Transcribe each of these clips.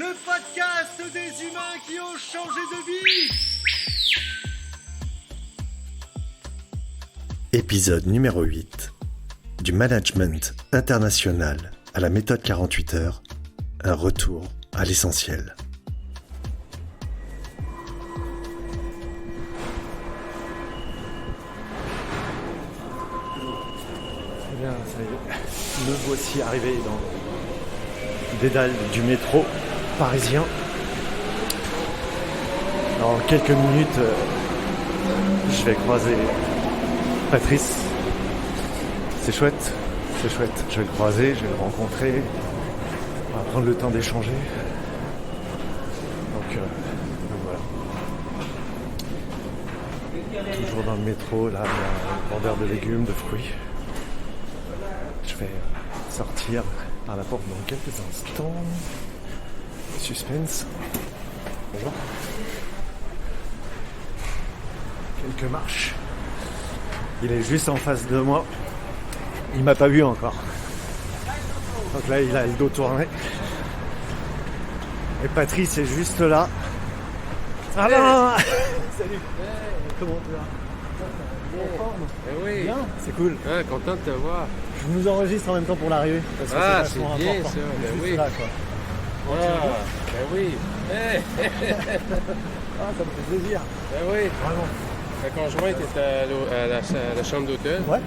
le podcast des humains qui ont changé de vie. Épisode numéro 8. Du management international à la méthode 48 heures, un retour à l'essentiel. Eh bien, ça y est, me voici arrivé dans les dédales du métro parisien. Dans quelques minutes, je vais croiser Patrice. C'est chouette, je vais le croiser, je vais le rencontrer, on va prendre le temps d'échanger. Donc voilà. Toujours dans le métro, là, il y a un vendeur de légumes, de fruits. Je vais sortir par la porte dans quelques instants. Suspense. Bonjour. Quelques marches. Il est juste en face de moi. Il m'a pas vu encore. Donc là, il a le dos tourné. Et Patrice est juste là. Alors Salut. Comment tu vas? Oui. Bien, c'est cool. Ah, content de te voir. Je nous enregistre en même temps pour l'arrivée. Parce que C'est vachement bien important. ça, ben Juste oui. là, quoi. Ben oui. Ah, ça me fait plaisir. Ben oui. Vraiment. Ma conjointe est à la chambre d'hôtel. Ouais.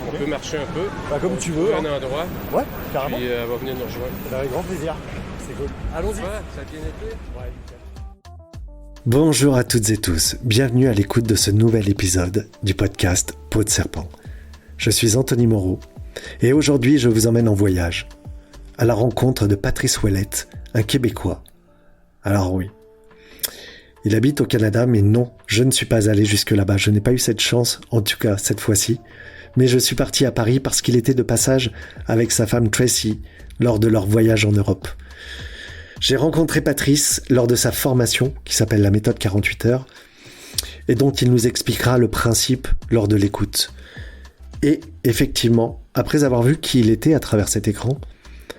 On peut marcher un peu. Bah, comme tu veux. Un Hein. endroit. Ouais, carrément. Puis elle va venir nous rejoindre. Avec grand plaisir. C'est cool. Allons-y. Ouais, ça a bien été? Ouais. Bonjour à toutes et tous, bienvenue à l'écoute de ce nouvel épisode du podcast Peau de serpent. Je suis Anthony Moreau et aujourd'hui je vous emmène en voyage à la rencontre de Patrice Ouellette, un Québécois. Alors oui, il habite au Canada mais non, je ne suis pas allé jusque là-bas, je n'ai pas eu cette chance, en tout cas cette fois-ci, mais je suis parti à Paris parce qu'il était de passage avec sa femme Tracy lors de leur voyage en Europe. J'ai rencontré Patrice lors de sa formation, qui s'appelle la méthode 48 heures, et dont il nous expliquera le principe lors de l'écoute. Et effectivement, après avoir vu qui il était à travers cet écran,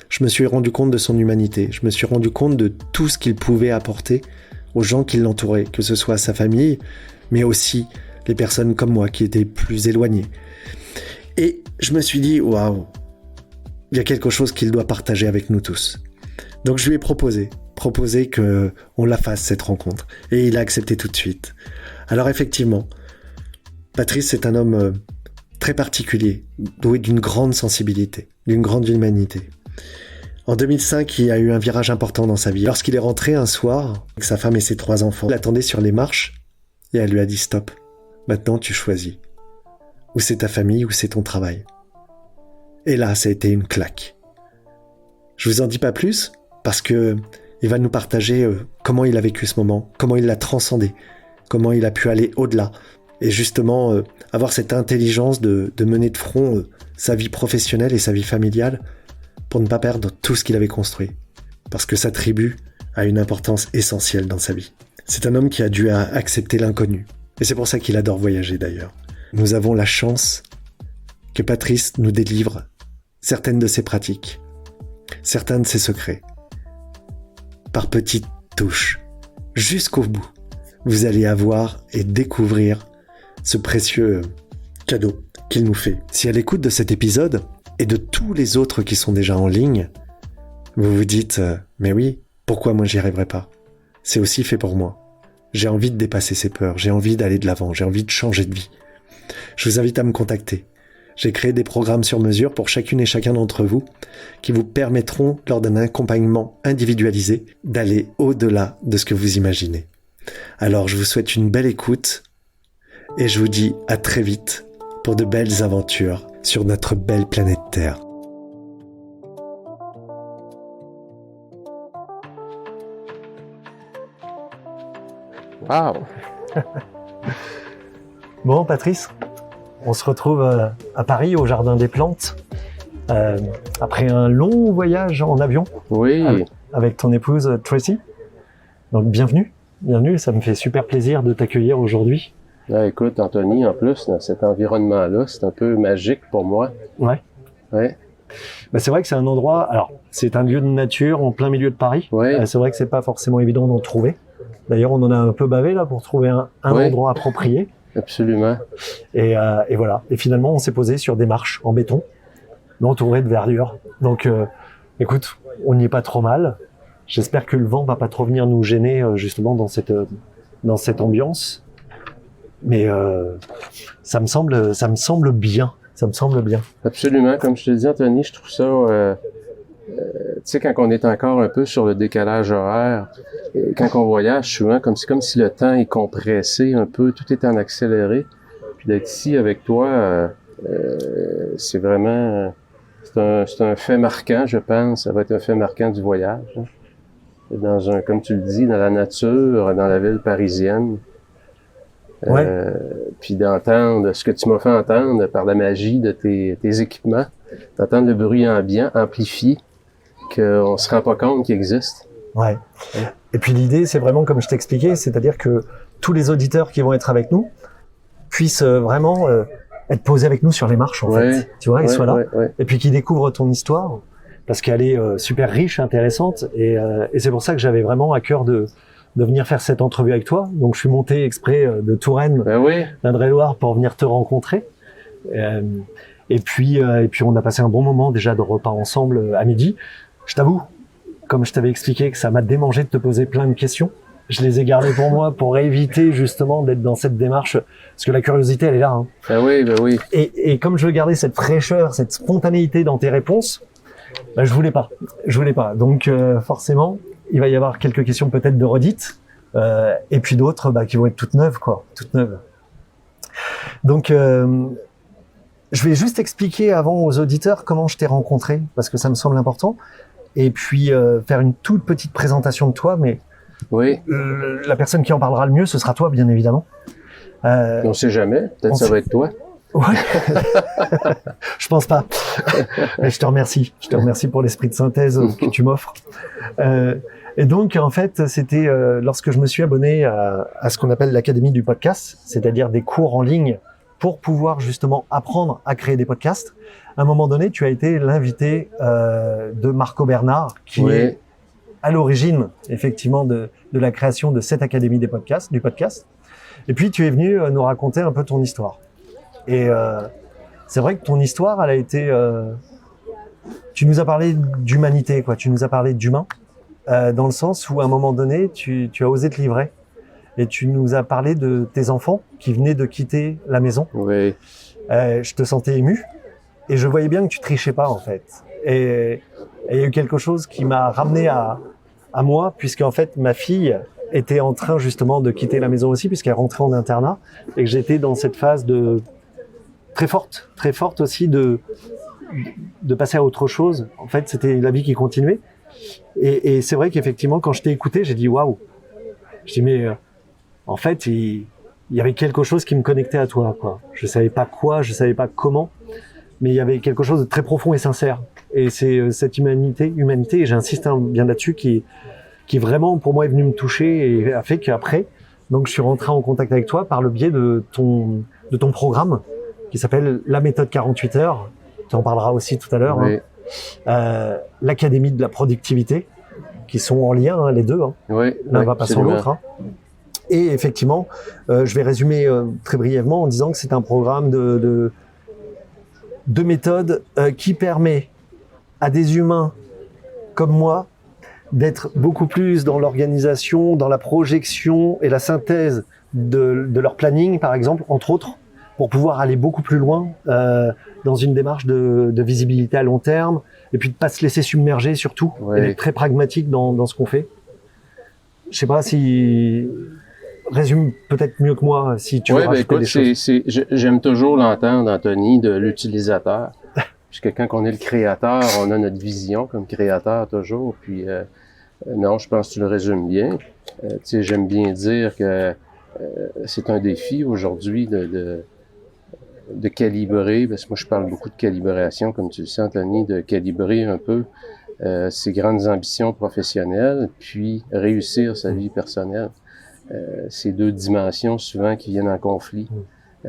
je me suis rendu compte de son humanité, je me suis rendu compte de tout ce qu'il pouvait apporter aux gens qui l'entouraient, que ce soit sa famille, mais aussi les personnes comme moi qui étaient plus éloignées. Et je me suis dit, waouh, il y a quelque chose qu'il doit partager avec nous tous. Donc je lui ai proposé qu'on la fasse cette rencontre. Et il a accepté tout de suite. Alors effectivement, Patrice c'est un homme très particulier, doué d'une grande sensibilité, d'une grande humanité. En 2005, il y a eu un virage important dans sa vie. Lorsqu'il est rentré un soir, avec sa femme et ses 3 enfants, il l'attendait sur les marches et elle lui a dit « Stop, maintenant tu choisis. Ou c'est ta famille ou c'est ton travail. » Et là, ça a été une claque. Je vous en dis pas plus, parce que il va nous partager comment il a vécu ce moment, comment il l'a transcendé, comment il a pu aller au-delà, et justement avoir cette intelligence de mener de front sa vie professionnelle et sa vie familiale pour ne pas perdre tout ce qu'il avait construit, parce que sa tribu a une importance essentielle dans sa vie. C'est un homme qui a dû accepter l'inconnu, et c'est pour ça qu'il adore voyager d'ailleurs. Nous avons la chance que Patrice nous délivre certaines de ses pratiques, certains de ses secrets, par petites touches, jusqu'au bout. Vous allez avoir et découvrir ce précieux cadeau qu'il nous fait. Si à l'écoute de cet épisode et de tous les autres qui sont déjà en ligne, vous vous dites « Mais oui, pourquoi moi j'y arriverai pas ? C'est aussi fait pour moi. J'ai envie de dépasser ces peurs, j'ai envie d'aller de l'avant, j'ai envie de changer de vie. » Je vous invite à me contacter. J'ai créé des programmes sur mesure pour chacune et chacun d'entre vous qui vous permettront, lors d'un accompagnement individualisé, d'aller au-delà de ce que vous imaginez. Alors, je vous souhaite une belle écoute et je vous dis à très vite pour de belles aventures sur notre belle planète Terre. Wow! Bon, Patrice, on se retrouve à Paris, au Jardin des Plantes, après un long voyage en avion Oui. avec ton épouse Tracy. Donc bienvenue, ça me fait super plaisir de t'accueillir aujourd'hui. Ah, écoute, Anthony, en plus, dans cet environnement-là, c'est un peu magique pour moi. Ouais. Ouais. Bah, c'est vrai que c'est un endroit, alors c'est un lieu de nature en plein milieu de Paris. Ouais. C'est vrai que c'est pas forcément évident d'en trouver. D'ailleurs, on en a un peu bavé là pour trouver un Ouais. endroit approprié. Absolument. Et voilà. Et finalement, on s'est posé sur des marches en béton, mais entourées de verdure. Donc, écoute, on n'y est pas trop mal. J'espère que le vent va pas trop venir nous gêner justement dans cette ambiance. Mais ça me semble bien. Ça me semble bien. Absolument. Comme je te dis, Anthony, je trouve ça... tu sais, quand on est encore un peu sur le décalage horaire, quand on voyage souvent, c'est comme si le temps est compressé un peu, tout est en accéléré. Puis d'être ici avec toi, c'est vraiment... C'est un fait marquant, je pense. Ça va être un fait marquant du voyage. Hein. Comme tu le dis, dans la nature, dans la ville parisienne. Ouais. Puis d'entendre ce que tu m'as fait entendre par la magie de tes équipements, d'entendre le bruit ambiant amplifié, qu'on se rend pas compte qu'il existe. Ouais. Et puis l'idée, c'est vraiment comme je t'expliquais, c'est-à-dire que tous les auditeurs qui vont être avec nous puissent vraiment être posés avec nous sur les marches, en fait. Tu vois, ils soient là. Ouais. Et puis qu'ils découvrent ton histoire, parce qu'elle est super riche, intéressante. Et c'est pour ça que j'avais vraiment à cœur de venir faire cette entrevue avec toi. Donc je suis monté exprès de Touraine, d'Indre-et-Loire, pour venir te rencontrer. Et puis on a passé un bon moment déjà de repas ensemble à midi. Je t'avoue, comme je t'avais expliqué, que ça m'a démangé de te poser plein de questions. Je les ai gardées pour moi pour éviter justement d'être dans cette démarche, parce que la curiosité, elle est là. Hein. Ben oui. Et comme je veux garder cette fraîcheur, cette spontanéité dans tes réponses, bah, je voulais pas. Donc forcément, il va y avoir quelques questions peut-être de redites, et puis d'autres qui vont être toutes neuves, quoi, toutes neuves. Donc je vais juste expliquer avant aux auditeurs comment je t'ai rencontré, parce que ça me semble important. Et puis faire une toute petite présentation de toi, mais la personne qui en parlera le mieux, ce sera toi, bien évidemment. On sait jamais, peut-être ça va être toi. Ouais. Je pense pas. Mais je te remercie pour l'esprit de synthèse que tu m'offres. Et donc, en fait, c'était lorsque je me suis abonné à ce qu'on appelle l'Académie du podcast, c'est-à-dire des cours en ligne pour pouvoir justement apprendre à créer des podcasts. À un moment donné, tu as été l'invité de Marco Bernard, qui est à l'origine, effectivement, de la création de cette Académie du podcast. Et puis, tu es venu nous raconter un peu ton histoire. Et c'est vrai que ton histoire, elle a été... tu nous as parlé d'humanité, quoi. Tu nous as parlé d'humain, dans le sens où, à un moment donné, tu as osé te livrer. Et tu nous as parlé de tes enfants qui venaient de quitter la maison. Oui. Je te sentais ému. Et je voyais bien que tu trichais pas, en fait. Et il y a eu quelque chose qui m'a ramené à moi, puisque en fait, ma fille était en train justement de quitter la maison aussi, puisqu'elle rentrait en internat, et que j'étais dans cette phase très forte aussi de passer à autre chose. En fait, c'était la vie qui continuait. Et c'est vrai qu'effectivement, quand je t'ai écouté, j'ai dit waouh. Je dis mais en fait, il y avait quelque chose qui me connectait à toi, quoi. Je savais pas quoi, je savais pas comment, mais il y avait quelque chose de très profond et sincère. Et c'est cette humanité, et j'insiste bien là-dessus, qui vraiment pour moi est venue me toucher et a fait qu'après, donc je suis rentré en contact avec toi par le biais de ton programme qui s'appelle la méthode 48 heures. Tu en parleras aussi tout à l'heure. Oui. L'Académie de la productivité, qui sont en lien, hein, les deux. Hein. Oui. L'un va pas sans l'autre. Hein. Et effectivement, je vais résumer très brièvement en disant que c'est un programme de méthode qui permet à des humains comme moi d'être beaucoup plus dans l'organisation, dans la projection et la synthèse de leur planning, par exemple, entre autres, pour pouvoir aller beaucoup plus loin dans une démarche de visibilité à long terme, et puis de pas se laisser submerger surtout, et d'être très pragmatique dans ce qu'on fait. Je sais pas si... Résume peut-être mieux que moi si tu veux rajouter des choses. J'aime toujours l'entendre, Anthony, de l'utilisateur. Puisque quand on est le créateur, on a notre vision comme créateur toujours. Puis non, je pense que tu le résumes bien. Tu sais, j'aime bien dire que c'est un défi aujourd'hui de calibrer, parce que moi je parle beaucoup de calibration, comme tu le sais, Anthony, de calibrer un peu ses grandes ambitions professionnelles, puis réussir sa vie personnelle. Ces deux dimensions souvent qui viennent en conflit.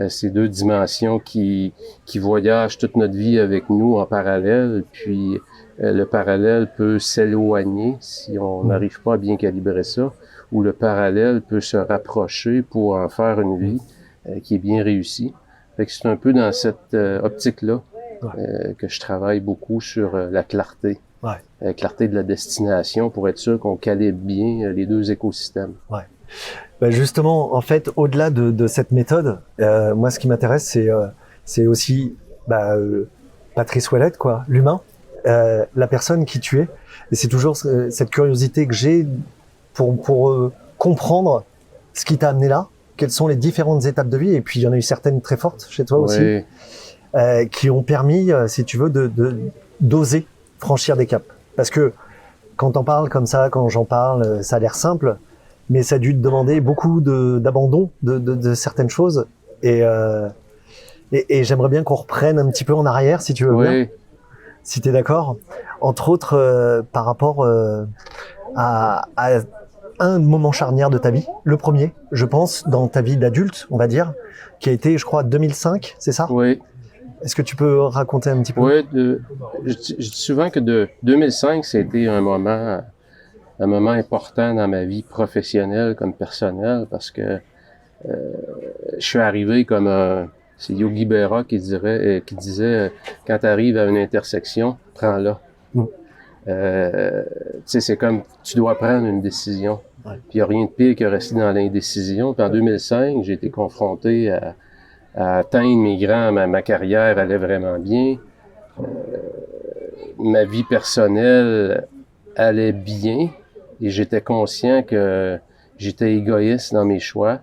ces deux dimensions qui voyagent toute notre vie avec nous en parallèle, puis le parallèle peut s'éloigner si on n'arrive pas à bien calibrer ça, ou le parallèle peut se rapprocher pour en faire une vie qui est bien réussie. Fait que c'est un peu dans cette optique-là que je travaille beaucoup sur la clarté. La clarté de la destination pour être sûr qu'on calibre bien les deux écosystèmes. Ben justement, en fait, au-delà de cette méthode, moi, ce qui m'intéresse, c'est aussi Patrice Ouellet, quoi, l'humain, la personne qui tu es. Et c'est toujours cette curiosité que j'ai pour comprendre ce qui t'a amené là, quelles sont les différentes étapes de vie. Et puis, il y en a eu certaines très fortes chez toi aussi, qui ont permis, si tu veux, d'oser franchir des caps. Parce que quand t'en parles comme ça, quand j'en parle, ça a l'air simple, mais ça a dû te demander beaucoup d'abandon de certaines choses. Et j'aimerais bien qu'on reprenne un petit peu en arrière, si tu veux bien, si t'es d'accord. Entre autres, par rapport à un moment charnière de ta vie. Le premier, je pense, dans ta vie d'adulte, on va dire, qui a été, je crois, 2005, c'est ça? Oui. Est-ce que tu peux raconter un petit peu? Oui, je dis souvent que de 2005, c'était un moment important dans ma vie professionnelle comme personnelle, parce que je suis arrivé comme c'est Yogi Berra qui disait quand tu arrives à une intersection, prends-la. Tu sais, c'est comme tu dois prendre une décision. Puis il n'y a rien de pire que rester dans l'indécision. Puis en 2005, j'ai été confronté à atteindre mes grands, ma carrière allait vraiment bien. Ma vie personnelle allait bien et j'étais conscient que j'étais égoïste dans mes choix.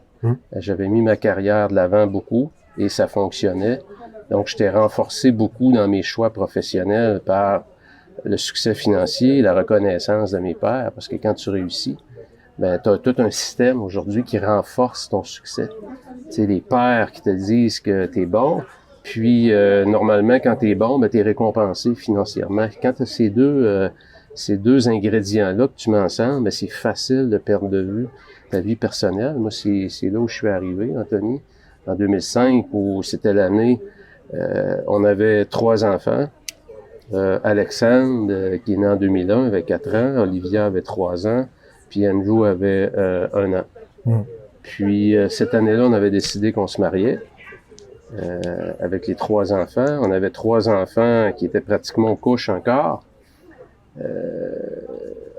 J'avais mis ma carrière de l'avant beaucoup et ça fonctionnait. Donc, j'étais renforcé beaucoup dans mes choix professionnels par le succès financier, la reconnaissance de mes pairs, parce que quand tu réussis, ben, tu as tout un système aujourd'hui qui renforce ton succès. Tu sais, les pairs qui te disent que tu es bon, puis normalement, quand tu es bon, ben, tu es récompensé financièrement. Quand tu as ces deux ingrédients-là que tu mets ensemble, ben, c'est facile de perdre de vue ta vie personnelle. Moi, c'est là où je suis arrivé, Anthony, en 2005, où c'était l'année, on avait 3 enfants. Alexandre, qui est né en 2001, avait 4 ans. Olivia avait 3 ans. Puis Andrew avait 1 an. Puis cette année-là, on avait décidé qu'on se mariait avec les 3 enfants. On avait 3 enfants qui étaient pratiquement aux couches encore.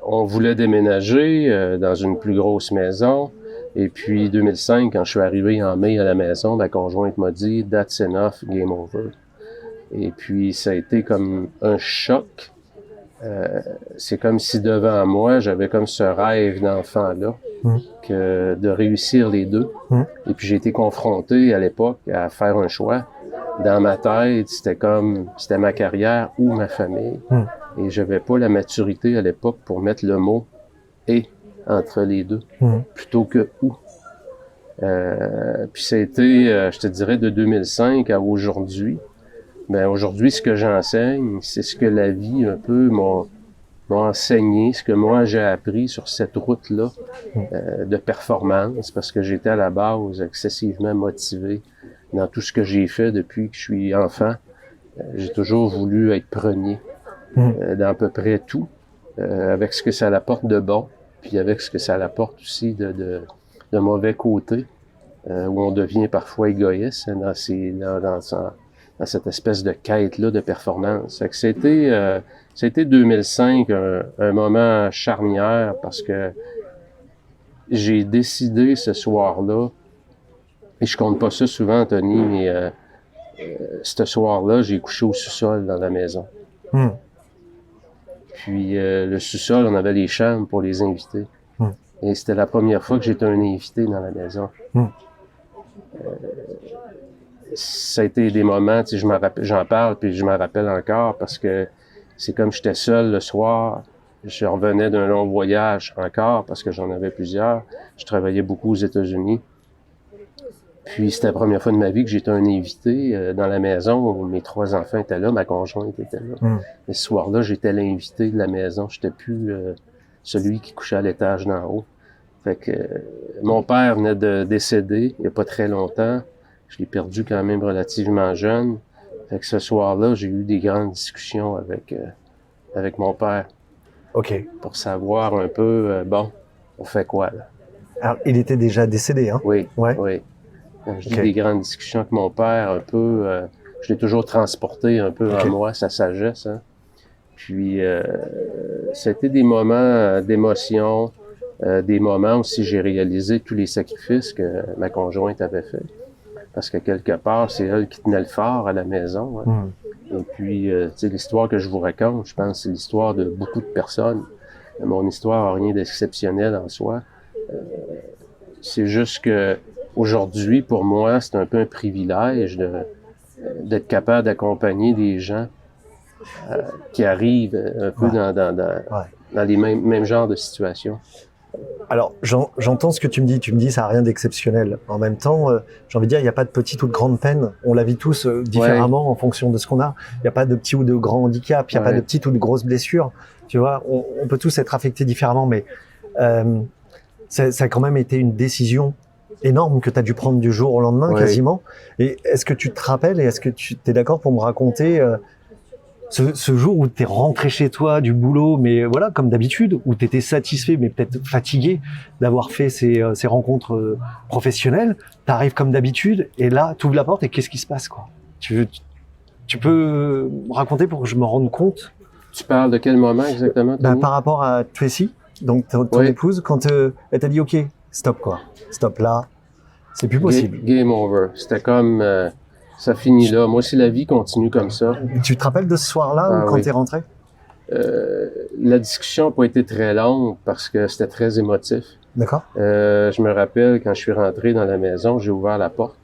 On voulait déménager dans une plus grosse maison. Et puis 2005, quand je suis arrivé en mai à la maison, ma conjointe m'a dit « That's enough, game over ». Et puis ça a été comme un choc. C'est comme si devant moi, j'avais comme ce rêve d'enfant-là, que de réussir les deux. Et puis j'ai été confronté à l'époque à faire un choix. Dans ma tête, c'était ma carrière ou ma famille. Et j'avais pas la maturité à l'époque pour mettre le mot « et » entre les deux, plutôt que « ou ». Puis ça a été, je te dirais, de 2005 à aujourd'hui. Ben aujourd'hui, ce que j'enseigne, c'est ce que la vie un peu m'a enseigné, ce que moi j'ai appris sur cette route-là de performance, parce que j'étais à la base excessivement motivé dans tout ce que j'ai fait depuis que je suis enfant. J'ai toujours voulu être premier dans à peu près tout, avec ce que ça apporte de bon, puis avec ce que ça apporte aussi de mauvais côté, où on devient parfois égoïste dans cette espèce de quête-là de performance. Fait que c'était 2005 un moment charnière parce que j'ai décidé ce soir-là, et je compte pas ça souvent, Anthony, mais ce soir-là, j'ai couché au sous-sol dans la maison. Puis le sous-sol, on avait les chambres pour les invités. Et c'était la première fois que j'étais un invité dans la maison. Ça a été des moments, tu sais, j'en parle puis je m'en rappelle encore parce que c'est comme j'étais seul le soir. Je revenais d'un long voyage encore parce que j'en avais plusieurs. Je travaillais beaucoup aux États-Unis. Puis c'était la première fois de ma vie que j'étais un invité dans la maison où mes 3 enfants étaient là, ma conjointe était là. Et ce soir-là, j'étais l'invité de la maison. J'étais plus celui qui couchait à l'étage d'en haut. Fait que mon père venait de décéder il n'y a pas très longtemps. Je l'ai perdu quand même relativement jeune. Fait que ce soir-là, j'ai eu des grandes discussions avec mon père Ok. pour savoir un peu, bon, on fait quoi là? Alors, il était déjà décédé, hein? Oui, Ouais. oui. Quand je dis Ok. des grandes discussions avec mon père, un peu, je l'ai toujours transporté un peu Ok. en moi, sa sagesse. Hein. Puis, c'était des moments d'émotion, des moments aussi j'ai réalisé tous les sacrifices que ma conjointe avait fait. Parce que quelque part, c'est elle qui tenait le fort à la maison. Hein. Hmm. Et puis, tu sais, l'histoire que je vous raconte, je pense que c'est l'histoire de beaucoup de personnes. Mon histoire n'a rien d'exceptionnel en soi. C'est juste que aujourd'hui, pour moi, c'est un peu un privilège d'être capable d'accompagner des gens qui arrivent un peu Ouais. dans les mêmes genres de situations. Alors, j'entends ce que tu me dis. Tu me dis, ça n'a rien d'exceptionnel. En même temps, j'ai envie de dire, il n'y a pas de petite ou de grande peine. On la vit tous différemment en fonction de ce qu'on a. Il n'y a pas de petit ou de grand handicap. Il n'y a pas de petite ou de grosse blessure. Tu vois, on peut tous être affectés différemment, mais ça a quand même été une décision énorme que tu as dû prendre du jour au lendemain, quasiment. Et est-ce que tu te rappelles et est-ce que tu es d'accord pour me raconter ce jour où tu es rentré chez toi du boulot, mais voilà, comme d'habitude, où tu étais satisfait, mais peut-être fatigué d'avoir fait ces rencontres professionnelles, tu arrives comme d'habitude, et là, tu ouvres la porte, et qu'est-ce qui se passe, quoi? Tu peux me raconter pour que je me rende compte? Tu parles de quel moment exactement, Tony? Par rapport à Tracy, donc ton épouse, quand elle t'a dit, OK, stop, quoi. Stop là, c'est plus possible. Game over. C'était comme... ça finit là. Moi, si la vie continue comme ça... Tu te rappelles de ce soir-là, quand t'es rentré? La discussion n'a pas été très longue parce que c'était très émotif. D'accord. Je me rappelle, quand je suis rentré dans la maison, j'ai ouvert la porte.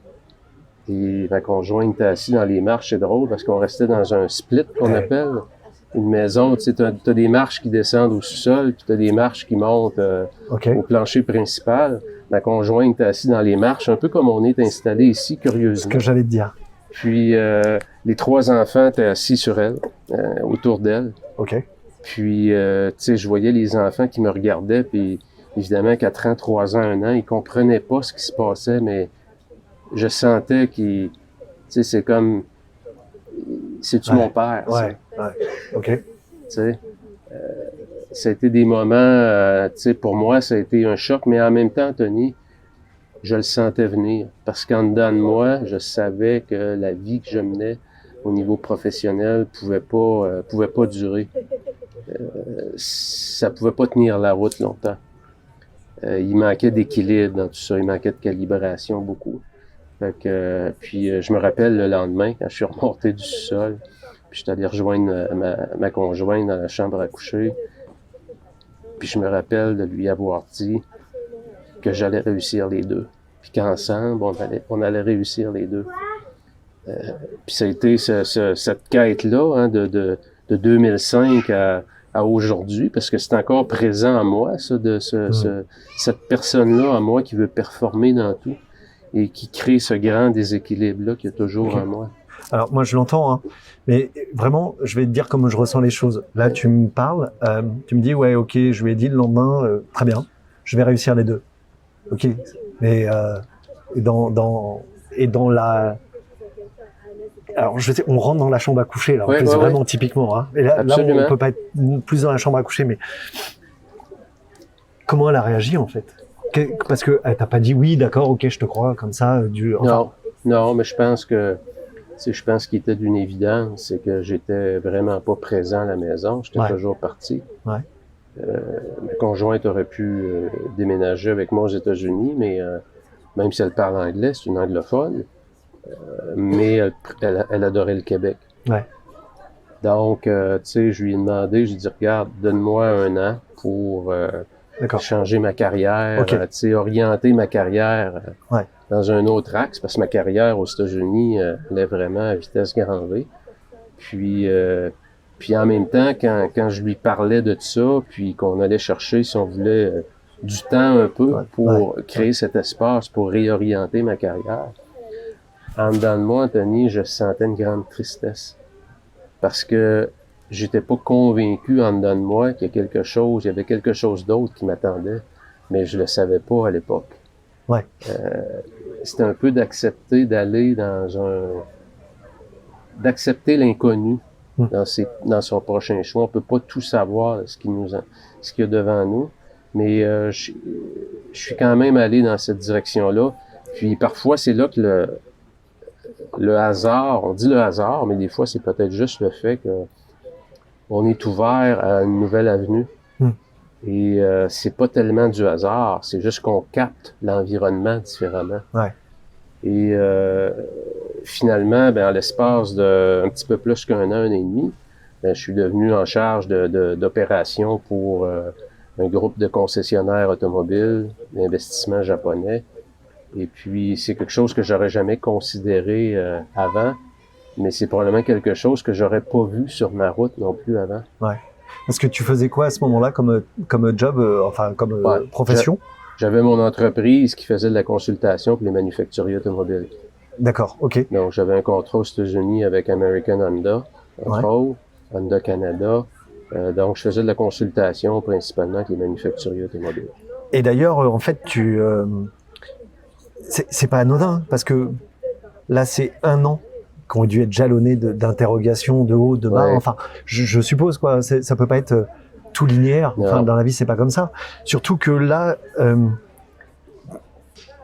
Et ma conjointe était assise dans les marches. C'est drôle parce qu'on restait dans un split qu'on appelle. Une maison, tu sais, t'as des marches qui descendent au sous-sol, puis t'as des marches qui montent au plancher principal. Ma conjointe était assise dans les marches, un peu comme on est installé ici, curieusement. Ce que j'allais te dire. Puis les 3 enfants étaient assis sur elle, autour d'elle. OK. Puis, tu sais, je voyais les enfants qui me regardaient, puis évidemment, 4 ans, 3 ans, 1 an, ils comprenaient pas ce qui se passait, mais je sentais qu'ils... Tu sais, c'est comme... C'est-tu mon père, ça? Ouais. OK. Tu sais, ça a été des moments, tu sais, pour moi, ça a été un choc, mais en même temps, Tony, je le sentais venir. Parce qu'en dedans de moi, je savais que la vie que je menais au niveau professionnel pouvait pas durer. Ça pouvait pas tenir la route longtemps. Il manquait d'équilibre dans tout ça, il manquait de calibration beaucoup. Fait que, puis je me rappelle le lendemain, quand je suis remonté du sous-sol, puis je suis allé rejoindre ma conjointe dans la chambre à coucher, puis je me rappelle de lui avoir dit que j'allais réussir les deux, puis qu'ensemble, on allait réussir les deux. Puis ça a été cette quête-là, hein, de 2005 à aujourd'hui, parce que c'est encore présent en moi, ça, cette personne-là en moi qui veut performer dans tout et qui crée ce grand déséquilibre-là qu'il y a toujours en moi. Alors moi je l'entends, hein, mais vraiment je vais te dire comment je ressens les choses. Là tu me parles, tu me dis ouais ok, je lui ai dit le lendemain, très bien, je vais réussir les deux. Ok, mais dans la... Alors je sais, on rentre dans la chambre à coucher là, vraiment typiquement. Hein. Et là on peut pas être plus dans la chambre à coucher, mais comment elle a réagi en fait? Parce que elle t'a pas dit oui, d'accord, ok, je te crois, comme ça. Non, mais je pense que, je pense qu'il était d'une évidence, c'est que j'étais vraiment pas présent à la maison, j'étais toujours parti. Ouais. Ma conjointe aurait pu déménager avec moi aux États-Unis, mais même si elle parle anglais, c'est une anglophone, mais elle adorait le Québec. Ouais. Donc, tu sais, je lui ai demandé, j'ai dit, regarde, donne-moi 1 an pour changer ma carrière, tu sais, orienter ma carrière dans un autre axe, parce que ma carrière aux États-Unis, elle est vraiment à vitesse grand V. Puis en même temps, quand je lui parlais de ça, puis qu'on allait chercher, si on voulait, du temps un peu pour créer cet espace, pour réorienter ma carrière, en dedans de moi, Anthony, je sentais une grande tristesse. Parce que j'étais pas convaincu en dedans de moi qu'il y avait quelque chose d'autre qui m'attendait, mais je le savais pas à l'époque. Ouais. C'est un peu d'accepter d'aller d'accepter l'inconnu dans son prochain choix. On peut pas tout savoir ce qu'il y a devant nous, mais je suis quand même allé dans cette direction-là. Puis parfois, c'est là que le hasard, on dit le hasard, mais des fois, c'est peut-être juste le fait que on est ouvert à une nouvelle avenue. Et c'est pas tellement du hasard, c'est juste qu'on capte l'environnement différemment. Ouais. Et finalement, en l'espace de un petit peu plus qu'un an et demi, je suis devenu en charge d'opérations pour un groupe de concessionnaires automobiles, d'investissement japonais. Et puis, c'est quelque chose que j'aurais jamais considéré avant, mais c'est probablement quelque chose que j'aurais pas vu sur ma route non plus avant. Ouais. Parce que tu faisais quoi à ce moment-là comme job, profession? J'avais mon entreprise qui faisait de la consultation pour les manufacturiers automobiles. D'accord, ok. Donc, j'avais un contrat aux États-Unis avec American Honda, entre autres, Honda Canada. Donc, je faisais de la consultation principalement avec les manufacturiers automobiles. Et d'ailleurs, en fait, c'est pas anodin, parce que là, c'est 1 an qui ont dû être jalonnés d'interrogations de haut, de bas. Ouais. Enfin, je suppose, quoi. Ça peut pas être tout linéaire. Enfin, dans la vie, c'est pas comme ça. Surtout que là,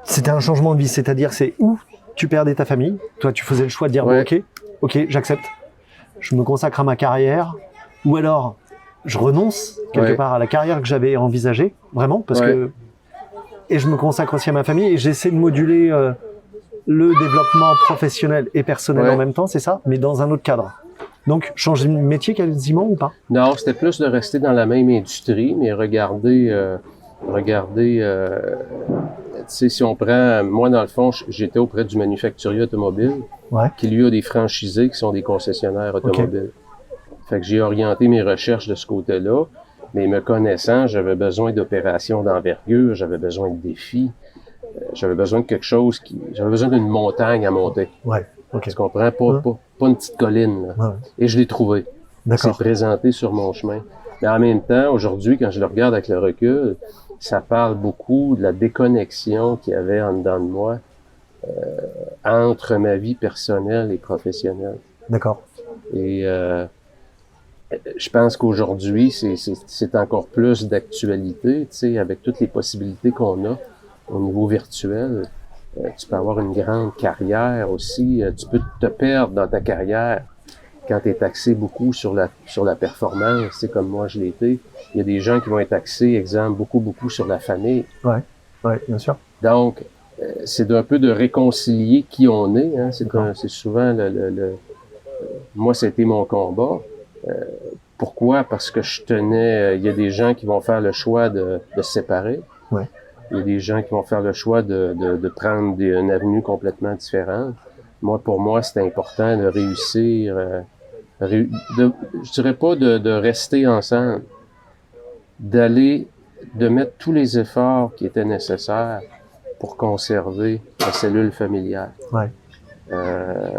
c'était un changement de vie. C'est-à-dire, c'est où tu perdais ta famille. Toi, tu faisais le choix de dire, bon, ok, j'accepte. Je me consacre à ma carrière. Ou alors, je renonce quelque part à la carrière que j'avais envisagée, vraiment, parce que et je me consacre aussi à ma famille et j'essaie de moduler le développement professionnel et personnel en même temps, c'est ça, mais dans un autre cadre. Donc, changer de métier quasiment ou pas? Non, c'était plus de rester dans la même industrie, mais regarder, tu sais, si on prend, moi dans le fond, j'étais auprès du manufacturier automobile, qui lui a des franchisés qui sont des concessionnaires automobiles. Fait que j'ai orienté mes recherches de ce côté-là, mais me connaissant, j'avais besoin d'opérations d'envergure, j'avais besoin de défis, j'avais besoin de quelque chose j'avais besoin d'une montagne à monter. Ouais, ok. Tu comprends? Pas une petite colline, là. Ouais. Et je l'ai trouvé. D'accord. C'est présenté sur mon chemin. Mais en même temps, aujourd'hui, quand je le regarde avec le recul, ça parle beaucoup de la déconnexion qu'il y avait en dedans de moi entre ma vie personnelle et professionnelle. D'accord. Et je pense qu'aujourd'hui, c'est encore plus d'actualité, tu sais, avec toutes les possibilités qu'on a au niveau virtuel. Tu peux avoir une grande carrière aussi. Tu peux te perdre dans ta carrière quand tu es axé beaucoup sur la performance, tu sais, comme moi je l'ai été. Il y a des gens qui vont être axés, exemple, beaucoup sur la famille. Ouais, bien sûr. Donc, c'est d'un peu de réconcilier qui on est. Hein. C'est souvent moi, c'était mon combat. Pourquoi? Parce que je tenais... Il y a des gens qui vont faire le choix de se séparer. Ouais. Il y a des gens qui vont faire le choix de prendre une avenue complètement différente. Pour moi, c'était important de réussir... je dirais pas de rester ensemble. De mettre tous les efforts qui étaient nécessaires pour conserver la cellule familiale. Ouais.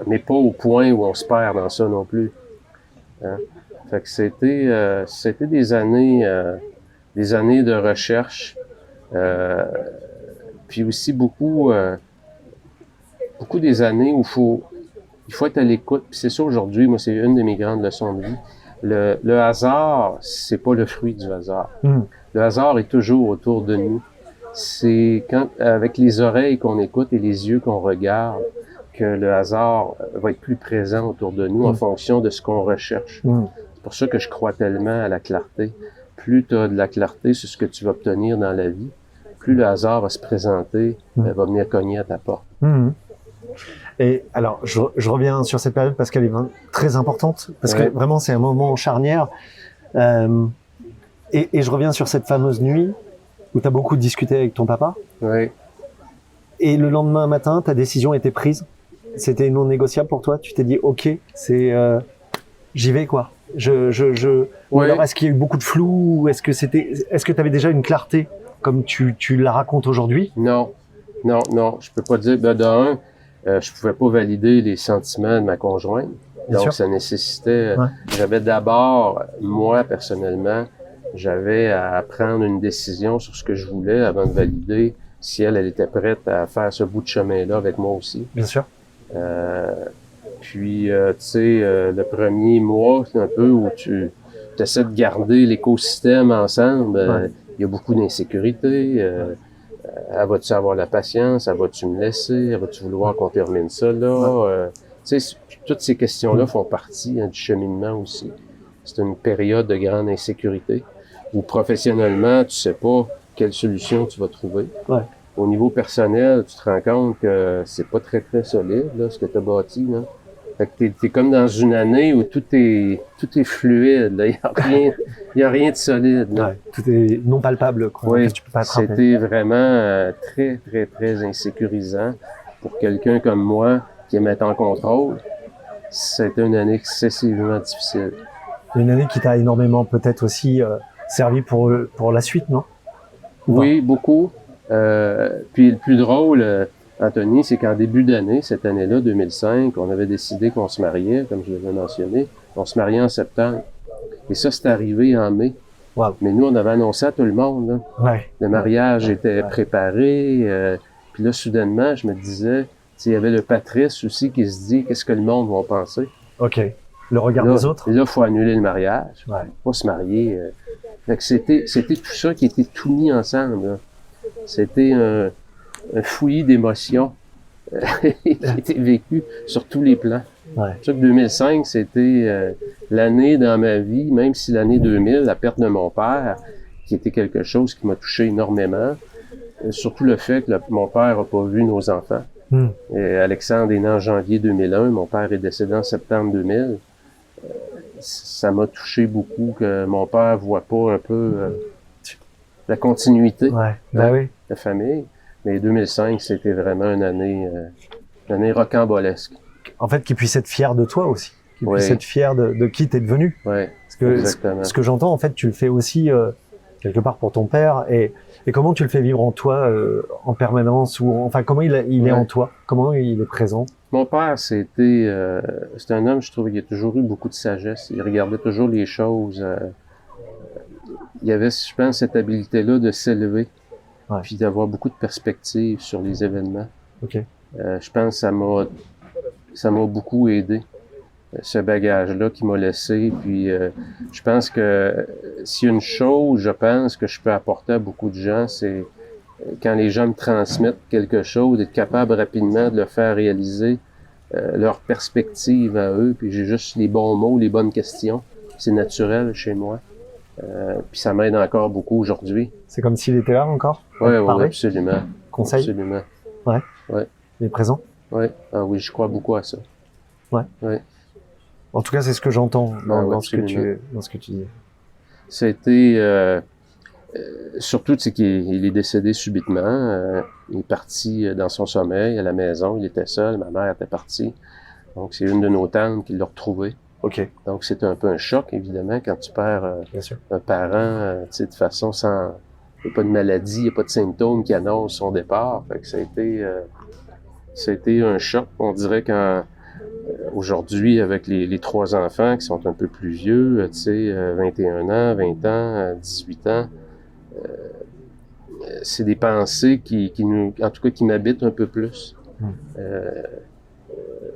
Mais pas au point où on se perd dans ça non plus. Hein? Fait que c'était des années de recherche, puis aussi beaucoup des années où il faut être à l'écoute. Puis c'est ça aujourd'hui, moi c'est une de mes grandes leçons de vie. Le hasard, c'est pas le fruit du hasard. Le hasard est toujours autour de nous. C'est avec les oreilles qu'on écoute et les yeux qu'on regarde, que le hasard va être plus présent autour de nous en fonction de ce qu'on recherche. C'est pour ça que je crois tellement à la clarté. Plus tu as de la clarté sur ce que tu vas obtenir dans la vie, plus le hasard va se présenter, va venir cogner à ta porte. Et alors, je reviens sur cette période parce qu'elle est très importante, parce que vraiment c'est un moment charnière. Et je reviens sur cette fameuse nuit où tu as beaucoup discuté avec ton papa. Oui. Et le lendemain matin, ta décision était prise. C'était non négociable pour toi. Tu t'es dit, ok, j'y vais quoi. Ou alors est-ce qu'il y a eu beaucoup de flou? Est-ce que tu avais déjà une clarté comme tu la racontes aujourd'hui? Non, je peux pas dire. Je pouvais pas valider les sentiments de ma conjointe. Donc ça nécessitait. J'avais d'abord, moi personnellement, j'avais à prendre une décision sur ce que je voulais avant de valider si elle était prête à faire ce bout de chemin-là avec moi aussi. Bien sûr. Puis, tu sais, le premier mois, c'est un peu où tu essaies de garder l'écosystème ensemble. Il y a beaucoup d'insécurité. Va-tu avoir la patience? Va-tu me laisser? Va-tu vouloir qu'on termine ça là? Tu sais, toutes ces questions-là font partie du cheminement aussi. C'est une période de grande insécurité où professionnellement, tu sais pas quelle solution tu vas trouver. Ouais. Au niveau personnel, tu te rends compte que c'est pas très, très solide, là, ce que tu as bâti, là. Fait que t'es comme dans une année où tout est fluide, là. Il y a rien de solide, là. Ouais, tout est non palpable, Oui, que tu peux pas attraper. c'était vraiment très, très, très insécurisant pour quelqu'un comme moi qui aime être en contrôle. C'était une année excessivement difficile. Une année qui t'a énormément peut-être aussi servi pour la suite, non? Oui, beaucoup. Puis le plus drôle, Anthony, c'est qu'en début d'année, cette année-là, 2005, on avait décidé qu'on se mariait, comme je l'avais mentionné. On se mariait en septembre. Et ça, c'est arrivé en mai. Wow. Mais nous, on avait annoncé à tout le monde, là. Ouais. Le mariage était préparé. Puis là, soudainement, je me disais, il y avait le Patrice aussi qui se dit, qu'est-ce que le monde va penser? OK. Le regard Là, des autres? Là, il faut annuler le mariage. Ouais. Pas se marier. Fait que c'était tout ça qui était tout mis ensemble, là. C'était un fouillis d'émotions qui était vécu sur tous les plans. Ouais. C'est sûr que 2005, c'était l'année dans ma vie, même si l'année 2000, la perte de mon père, qui était quelque chose qui m'a touché énormément, surtout le fait que mon père n'a pas vu nos enfants. Et Alexandre est né en janvier 2001, mon père est décédé en septembre 2000. Ça m'a touché beaucoup que mon père voit pas un peu la continuité oui. de famille. Mais 2005, c'était vraiment une année rocambolesque. En fait, qu'il puisse être fier de toi aussi. Qu'il puisse être fier de qui t'es devenu. Oui, exactement. Ce que j'entends, en fait, tu le fais aussi quelque part pour ton père. Et comment tu le fais vivre en toi en permanence ou enfin comment il est en toi? Comment il est présent? Mon père, c'était un homme, je trouve, qui a toujours eu beaucoup de sagesse. Il regardait toujours les choses. Il avait, je pense, cette habileté-là de s'élever, puis d'avoir beaucoup de perspectives sur les événements. Okay. Je pense que ça m'a beaucoup aidé, ce bagage-là qu'il m'a laissé. Puis je pense que s'il y a une chose, je pense que je peux apporter à beaucoup de gens, c'est quand les gens me transmettent quelque chose, d'être capable rapidement de le faire réaliser, leur perspective à eux, puis j'ai juste les bons mots, les bonnes questions. C'est naturel chez moi. Puis ça m'aide encore beaucoup aujourd'hui. C'est comme s'il était là encore? Oui, absolument. Conseil? Absolument. Ouais. Ouais. Il est présent? Oui. Ah oui, je crois beaucoup à ça. Ouais. Ouais. En tout cas, c'est ce que j'entends dans ce que tu dis. C'était surtout, tu sais, qu'il est décédé subitement. Il est parti dans son sommeil à la maison. Il était seul. Ma mère était partie. Donc, c'est une de nos tantes qui l'a retrouvé. OK. Donc, c'est un peu un choc, évidemment, quand tu perds un parent, tu sais, de façon sans... Il n'y a pas de maladie, il n'y a pas de symptômes qui annoncent son départ. Fait que ça a été un choc. On dirait qu'aujourd'hui, avec les 3 enfants qui sont un peu plus vieux, tu sais, 21 ans, 20 ans, 18 ans, c'est des pensées qui nous, en tout cas, qui m'habitent un peu plus.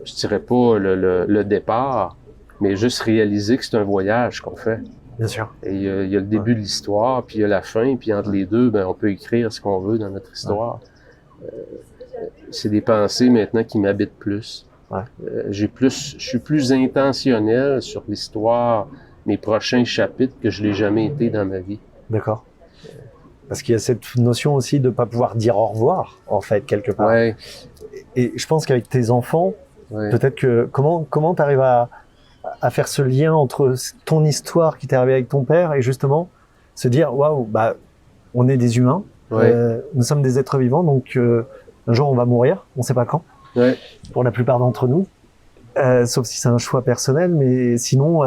Je dirais pas le départ, mais juste réaliser que c'est un voyage qu'on fait. Bien sûr. Et il y a le début de l'histoire, puis il y a la fin, puis entre les deux, ben on peut écrire ce qu'on veut dans notre histoire. C'est des pensées maintenant qui m'habitent plus. Je suis plus intentionnel sur l'histoire, mes prochains chapitres, que je l'ai jamais été dans ma vie. D'accord. Parce qu'il y a cette notion aussi de pas pouvoir dire au revoir, en fait, quelque part. Ouais. Et je pense qu'avec tes enfants, peut-être que comment t'arrives à faire ce lien entre ton histoire qui t'est arrivée avec ton père et justement se dire waouh, bah on est des humains, nous sommes des êtres vivants, donc un jour on va mourir, on sait pas quand. Pour la plupart d'entre nous, sauf si c'est un choix personnel, mais sinon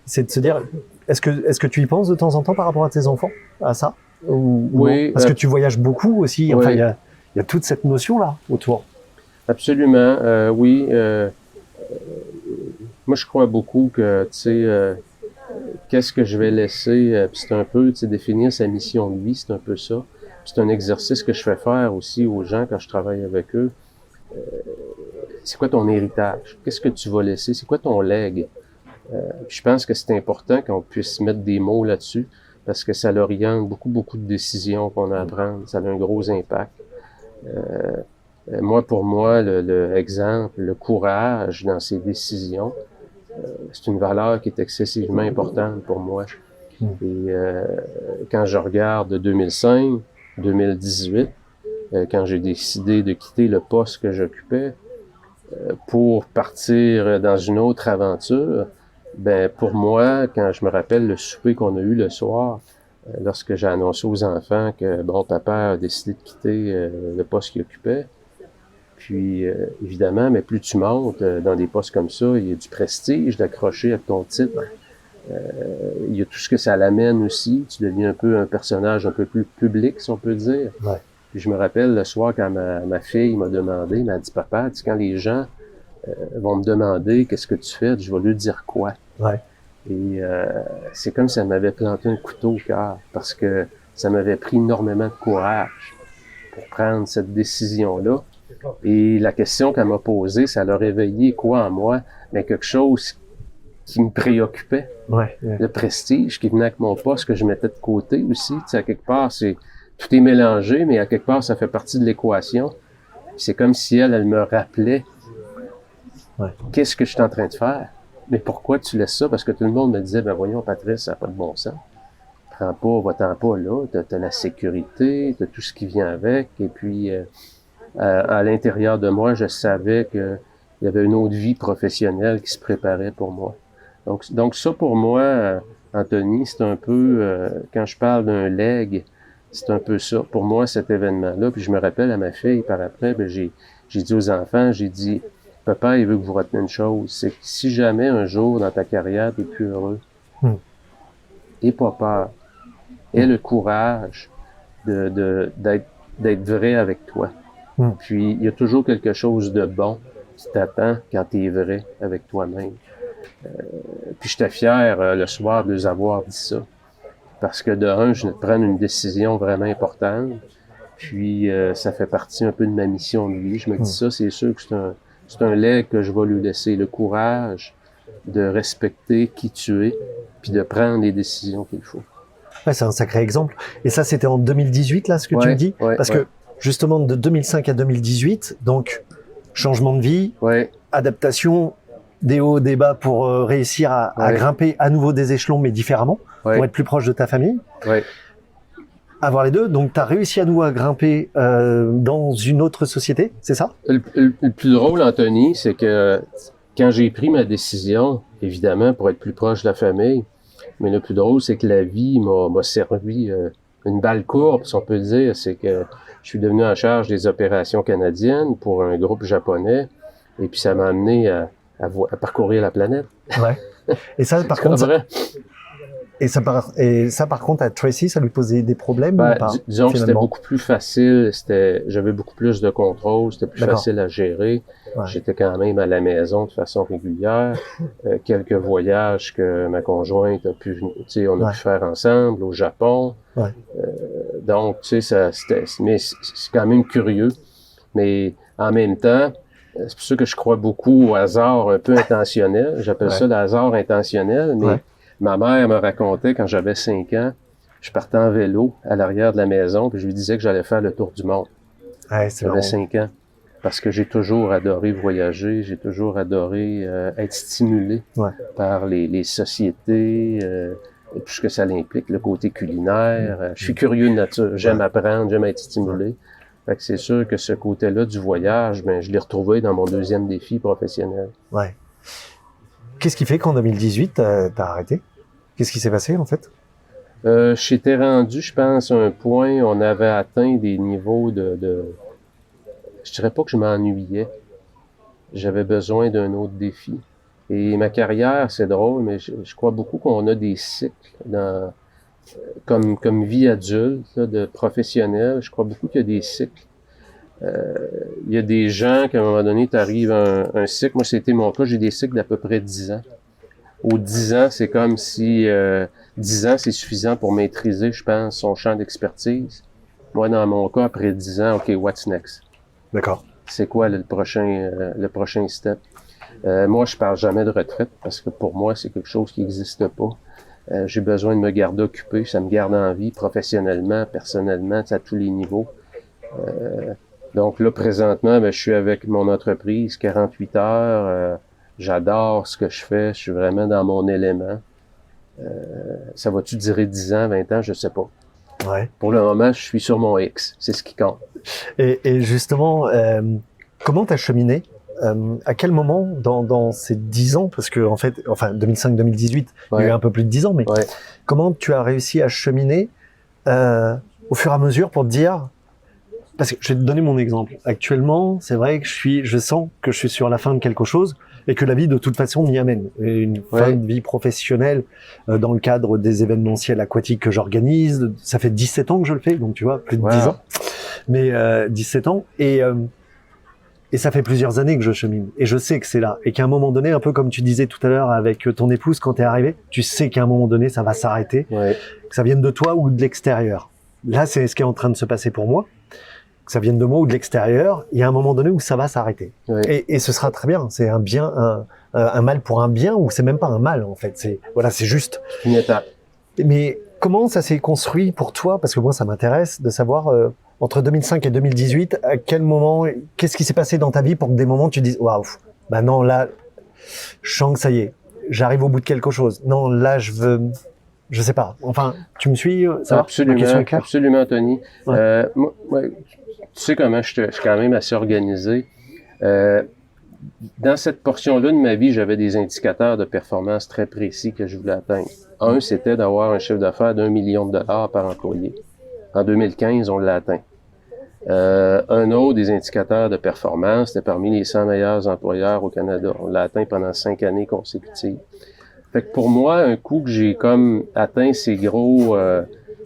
c'est de se dire est-ce que tu y penses de temps en temps par rapport à tes enfants, à ça Oui. Parce que tu voyages beaucoup aussi. Enfin, il y a toute cette notion là autour. Absolument, oui. Moi, je crois beaucoup que, tu sais, qu'est-ce que je vais laisser, puis c'est un peu, tu sais, définir sa mission de vie, c'est un peu ça. Puis c'est un exercice que je fais faire aussi aux gens quand je travaille avec eux. C'est quoi ton héritage? Qu'est-ce que tu vas laisser? C'est quoi ton legs? Je pense que c'est important qu'on puisse mettre des mots là-dessus parce que ça l'oriente beaucoup de décisions qu'on a à prendre. Ça a un gros impact. Pour moi, le exemple, le courage dans ses décisions, c'est une valeur qui est excessivement importante pour moi. Et quand je regarde 2005, 2018, quand j'ai décidé de quitter le poste que j'occupais pour partir dans une autre aventure, ben pour moi, quand je me rappelle le souper qu'on a eu le soir, lorsque j'ai annoncé aux enfants que bon, papa a décidé de quitter le poste qu'il occupait, puis évidemment, mais plus tu montes dans des postes comme ça, il y a du prestige d'accrocher à ton titre. Il y a tout ce que ça l'amène aussi. Tu deviens un peu un personnage un peu plus public, si on peut dire. Ouais. Puis je me rappelle le soir quand ma fille m'a demandé, m'a dit, papa, quand les gens vont me demander qu'est-ce que tu fais, je vais lui dire quoi. Ouais. Et c'est comme si ça m'avait planté un couteau au cœur, parce que ça m'avait pris énormément de courage pour prendre cette décision-là. Et la question qu'elle m'a posée, ça l'a réveillé quoi en moi? Mais quelque chose qui me préoccupait. Ouais. Le prestige qui venait avec mon poste, que je mettais de côté aussi. Tu sais, à quelque part, tout est mélangé, mais à quelque part, ça fait partie de l'équation. C'est comme si elle me rappelait qu'est-ce que je suis en train de faire? Mais pourquoi tu laisses ça? Parce que tout le monde me disait, ben voyons, Patrice, ça n'a pas de bon sens. Va-t'en pas là, t'as la sécurité, t'as tout ce qui vient avec, et puis à l'intérieur de moi, je savais que il y avait une autre vie professionnelle qui se préparait pour moi. Donc ça pour moi, Anthony, c'est un peu, quand je parle d'un leg, c'est un peu ça. Pour moi, cet événement-là, puis je me rappelle à ma fille par après, ben j'ai dit aux enfants, j'ai dit, papa, il veut que vous reteniez une chose, c'est que si jamais un jour dans ta carrière, t'es plus heureux, aie pas peur, aie le courage d'être vrai avec toi. Puis, il y a toujours quelque chose de bon qui t'attend quand tu es vrai avec toi-même. Puis, j'étais fier le soir de les avoir dit ça. Parce que de un, je venais de prendre une décision vraiment importante. Puis, ça fait partie un peu de ma mission de vie. Je me dis ça, c'est sûr que c'est un legs que je vais lui laisser. Le courage de respecter qui tu es, puis de prendre les décisions qu'il faut. Ouais, c'est un sacré exemple. Et ça, c'était en 2018, là, ce que tu me dis? Parce que, justement, de 2005 à 2018, donc, changement de vie, adaptation, des hauts, des bas pour réussir à grimper à nouveau des échelons, mais différemment, pour être plus proche de ta famille. Avoir les deux. Donc, tu as réussi à nouveau à grimper dans une autre société, c'est ça? Le plus drôle, Anthony, c'est que quand j'ai pris ma décision, évidemment, pour être plus proche de la famille, mais le plus drôle, c'est que la vie m'a servi une balle courbe, si on peut dire. C'est que je suis devenu en charge des opérations canadiennes pour un groupe japonais, et puis ça m'a amené à parcourir la planète. Ouais. Et ça, par contre, par contre, à Tracy, ça lui posait des problèmes ou pas? Disons que c'était beaucoup plus facile. J'avais beaucoup plus de contrôle. C'était plus facile à gérer. J'étais quand même à la maison de façon régulière. Quelques voyages que ma conjointe a pu faire ensemble au Japon. Donc, tu sais, mais c'est quand même curieux. Mais en même temps, c'est pour ça que je crois beaucoup au hasard un peu intentionnel. J'appelle ça le hasard intentionnel, mais ma mère me racontait quand j'avais 5 ans, je partais en vélo à l'arrière de la maison, puis je lui disais que j'allais faire le tour du monde. J'avais 5 ans. Parce que j'ai toujours adoré voyager, j'ai toujours adoré être stimulé par les sociétés, et tout ce que ça implique, le côté culinaire. Je suis curieux de nature, j'aime apprendre, j'aime être stimulé. Fait que c'est sûr que ce côté-là du voyage, ben je l'ai retrouvé dans mon deuxième défi professionnel. Ouais. Qu'est-ce qui fait qu'en 2018, t'as arrêté? Qu'est-ce qui s'est passé, en fait? J'étais rendu, je pense, à un point où on avait atteint des niveaux je dirais pas que je m'ennuyais. J'avais besoin d'un autre défi. Et ma carrière, c'est drôle, mais je crois beaucoup qu'on a des cycles comme vie adulte, là, de professionnel. Je crois beaucoup qu'il y a des cycles. Il y a des gens qu'à un moment donné, tu arrives à un cycle. Moi, c'était mon cas, j'ai des cycles d'à peu près 10 ans. Aux 10 ans, c'est comme si 10 ans, c'est suffisant pour maîtriser, je pense, son champ d'expertise. Moi, dans mon cas, après 10 ans, OK, what's next? D'accord. C'est quoi le prochain step? Moi, je parle jamais de retraite parce que pour moi, c'est quelque chose qui n'existe pas. J'ai besoin de me garder occupé, ça me garde en vie professionnellement, personnellement, à tous les niveaux. Donc là, présentement, je suis avec mon entreprise, 48 heures. J'adore ce que je fais, je suis vraiment dans mon élément. Ça va-tu durer 10 ans, 20 ans? Je sais pas. Ouais. Pour le moment, je suis sur mon X, c'est ce qui compte. Et justement, comment t'as cheminé? À quel moment dans ces 10 ans, parce que en fait, 2005-2018, il y a eu un peu plus de 10 ans, mais comment tu as réussi à cheminer au fur et à mesure pour te dire, parce que je vais te donner mon exemple. Actuellement, c'est vrai que je sens que je suis sur la fin de quelque chose et que la vie de toute façon m'y amène. Une fin de vie professionnelle dans le cadre des événementiels aquatiques que j'organise. Ça fait 17 ans que je le fais, donc tu vois, plus de 10 ans. Mais 17 ans et ça fait plusieurs années que je chemine. Et je sais que c'est là. Et qu'à un moment donné, un peu comme tu disais tout à l'heure avec ton épouse quand t'es arrivé, tu sais qu'à un moment donné, ça va s'arrêter. Que ça vienne de toi ou de l'extérieur. Là, c'est ce qui est en train de se passer pour moi. Que ça vienne de moi ou de l'extérieur, il y a un moment donné où ça va s'arrêter. Et ce sera très bien. C'est un bien, un mal pour un bien, ou c'est même pas un mal, en fait. C'est juste. Une étape. Mais comment ça s'est construit pour toi? Parce que moi, ça m'intéresse de savoir, entre 2005 et 2018, à quel moment, qu'est-ce qui s'est passé dans ta vie pour que des moments tu dises, waouh, bah non, là, je sens que ça y est, j'arrive au bout de quelque chose. Non, là, je sais pas. Enfin, tu me suis? Ça va? Absolument, Ma question est claire? absolument, Tony. Moi, tu sais comment je suis quand même assez organisé. Dans cette portion-là de ma vie, j'avais des indicateurs de performance très précis que je voulais atteindre. Un, c'était d'avoir un chiffre d'affaires d'1 million de dollars par employé. En 2015, on l'a atteint. Un autre des indicateurs de performance, c'était parmi les 100 meilleurs employeurs au Canada. On l'a atteint pendant 5 années consécutives. Fait que pour moi, un coup que j'ai comme atteint ces gros,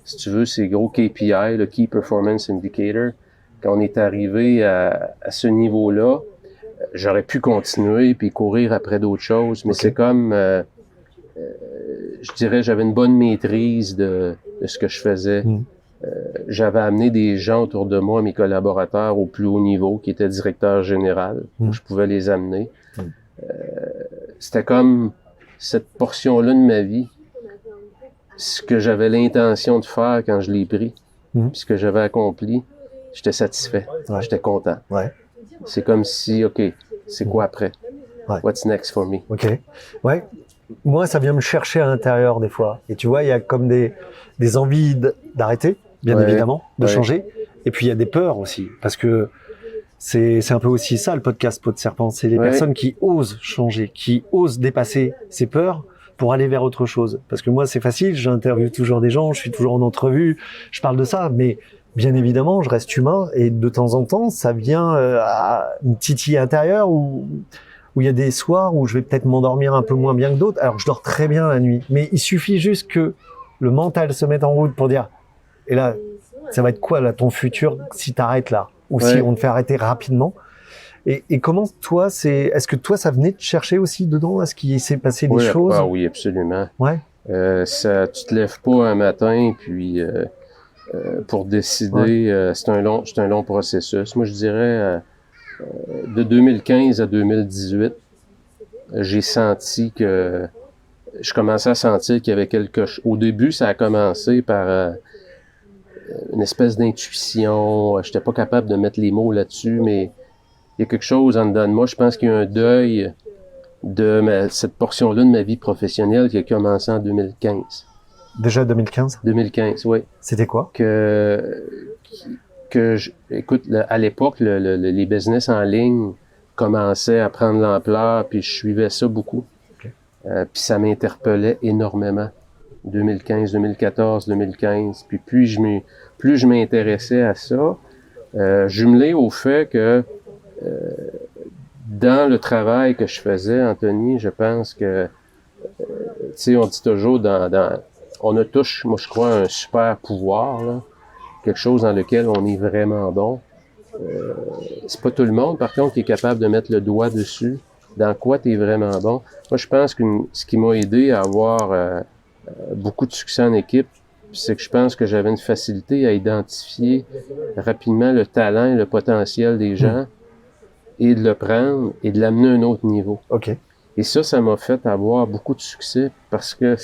si tu veux, ces gros KPI, le Key Performance Indicator, quand on est arrivé à ce niveau-là, j'aurais pu continuer puis courir après d'autres choses, mais c'est comme, je dirais, j'avais une bonne maîtrise de ce que je faisais. J'avais amené des gens autour de moi, mes collaborateurs au plus haut niveau, qui étaient directeurs général. Je pouvais les amener. C'était comme cette portion-là de ma vie, ce que j'avais l'intention de faire quand je l'ai pris, puis ce que j'avais accompli, j'étais satisfait, j'étais content. C'est comme si, OK, c'est quoi après? What's next for me? OK. Ouais. Moi, ça vient me chercher à l'intérieur des fois. Et tu vois, il y a comme des envies d'arrêter, bien évidemment, de changer. Et puis, il y a des peurs aussi. Parce que c'est un peu aussi ça, le podcast Peau de Serpent. C'est les personnes qui osent changer, qui osent dépasser ces peurs pour aller vers autre chose. Parce que moi, c'est facile. J'interviewe toujours des gens, je suis toujours en entrevue, je parle de ça. Mais bien évidemment, je reste humain. Et de temps en temps, ça vient à une titille intérieure où il y a des soirs où je vais peut-être m'endormir un peu moins bien que d'autres. Alors, je dors très bien la nuit. Mais il suffit juste que le mental se mette en route pour dire, et là, ça va être quoi, là, ton futur, si t'arrêtes là? Ou si on te fait arrêter rapidement? Et comment, toi, est-ce que toi, ça venait te chercher aussi dedans? Est-ce qu'il s'est passé des choses? Oui, absolument. Ouais. Tu te lèves pas un matin, puis pour décider, c'est un long processus. Moi, je dirais, de 2015 à 2018, j'ai senti que je commençais à sentir qu'il y avait quelque chose. Au début, ça a commencé par une espèce d'intuition. J'étais pas capable de mettre les mots là-dessus, mais il y a quelque chose en dedans de moi. Je pense qu'il y a un deuil de cette portion-là de ma vie professionnelle qui a commencé en 2015. Déjà 2015? 2015, oui. C'était quoi? Écoute, à l'époque, les business en ligne commençaient à prendre l'ampleur, puis je suivais ça beaucoup. Puis ça m'interpellait énormément. 2015, 2014, 2015. Puis plus je m'intéressais à ça, jumelé au fait que dans le travail que je faisais, Anthony, je pense que, tu sais, on dit toujours on a tous, moi je crois, un super pouvoir, là, quelque chose dans lequel on est vraiment bon. C'est pas tout le monde, par contre, qui est capable de mettre le doigt dessus. Dans quoi tu es vraiment bon? Moi, je pense que ce qui m'a aidé à avoir beaucoup de succès en équipe, Puis c'est que je pense que j'avais une facilité à identifier rapidement le talent et le potentiel des gens et de le prendre et de l'amener à un autre niveau. Ok. Et ça m'a fait avoir beaucoup de succès parce que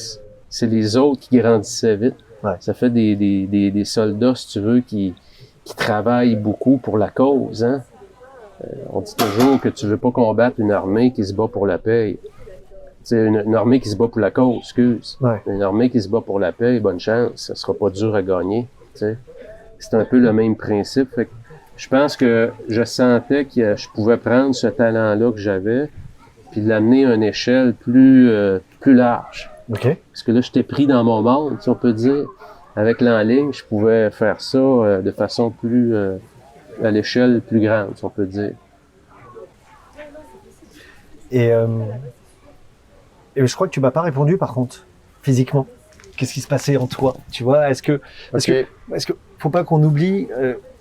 c'est les autres qui grandissaient vite. Ouais. Ça fait des soldats, si tu veux, qui travaillent beaucoup pour la cause, hein. On dit toujours que tu veux pas combattre une armée qui se bat pour la paix. C'est une armée qui se bat pour la cause, excuse. Ouais. Une armée qui se bat pour la paix, bonne chance, ça sera pas dur à gagner. T'sais. C'est un peu le même principe. Fait que je pense que je sentais que je pouvais prendre ce talent-là que j'avais puis l'amener à une échelle plus large. Ok. Parce que là, j'étais pris dans mon monde, si on peut dire. Avec l'en ligne, je pouvais faire ça de façon plus à l'échelle plus grande, si on peut dire. Et je crois que tu m'as pas répondu par contre, physiquement. Qu'est-ce qui se passait en toi? Tu vois, est-ce que faut pas qu'on oublie,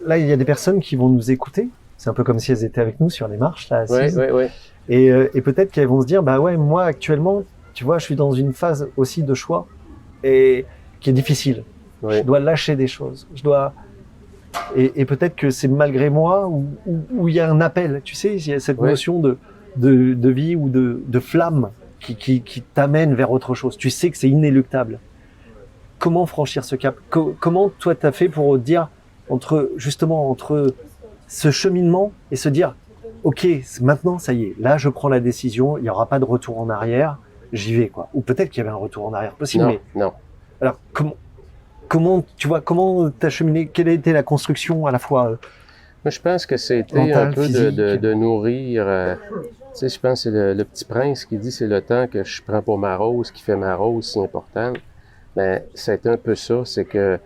là, il y a des personnes qui vont nous écouter. C'est un peu comme si elles étaient avec nous sur les marches, là, assises. Oui. Et peut-être qu'elles vont se dire, bah ouais, moi, actuellement, tu vois, je suis dans une phase aussi de choix et qui est difficile. Oui. Je dois lâcher des choses. Et peut-être que c'est malgré moi où il y a un appel. Tu sais, il y a cette notion de vie ou de flamme qui t'amène vers autre chose. Tu sais que c'est inéluctable. Comment franchir ce cap? Comment toi t'as fait pour dire entre ce cheminement et se dire, ok, maintenant ça y est, là je prends la décision, il n'y aura pas de retour en arrière, j'y vais quoi. Ou peut-être qu'il y avait un retour en arrière possible. Non, mais non. alors comment t'as cheminé? Quelle a été la construction à la fois Moi, je pense que c'était mentale, un peu physique? de nourrir. Tu sais, je pense que c'est le petit prince qui dit c'est le temps que je prends pour ma rose qui fait ma rose si importante. Ben, c'est un peu ça, c'est que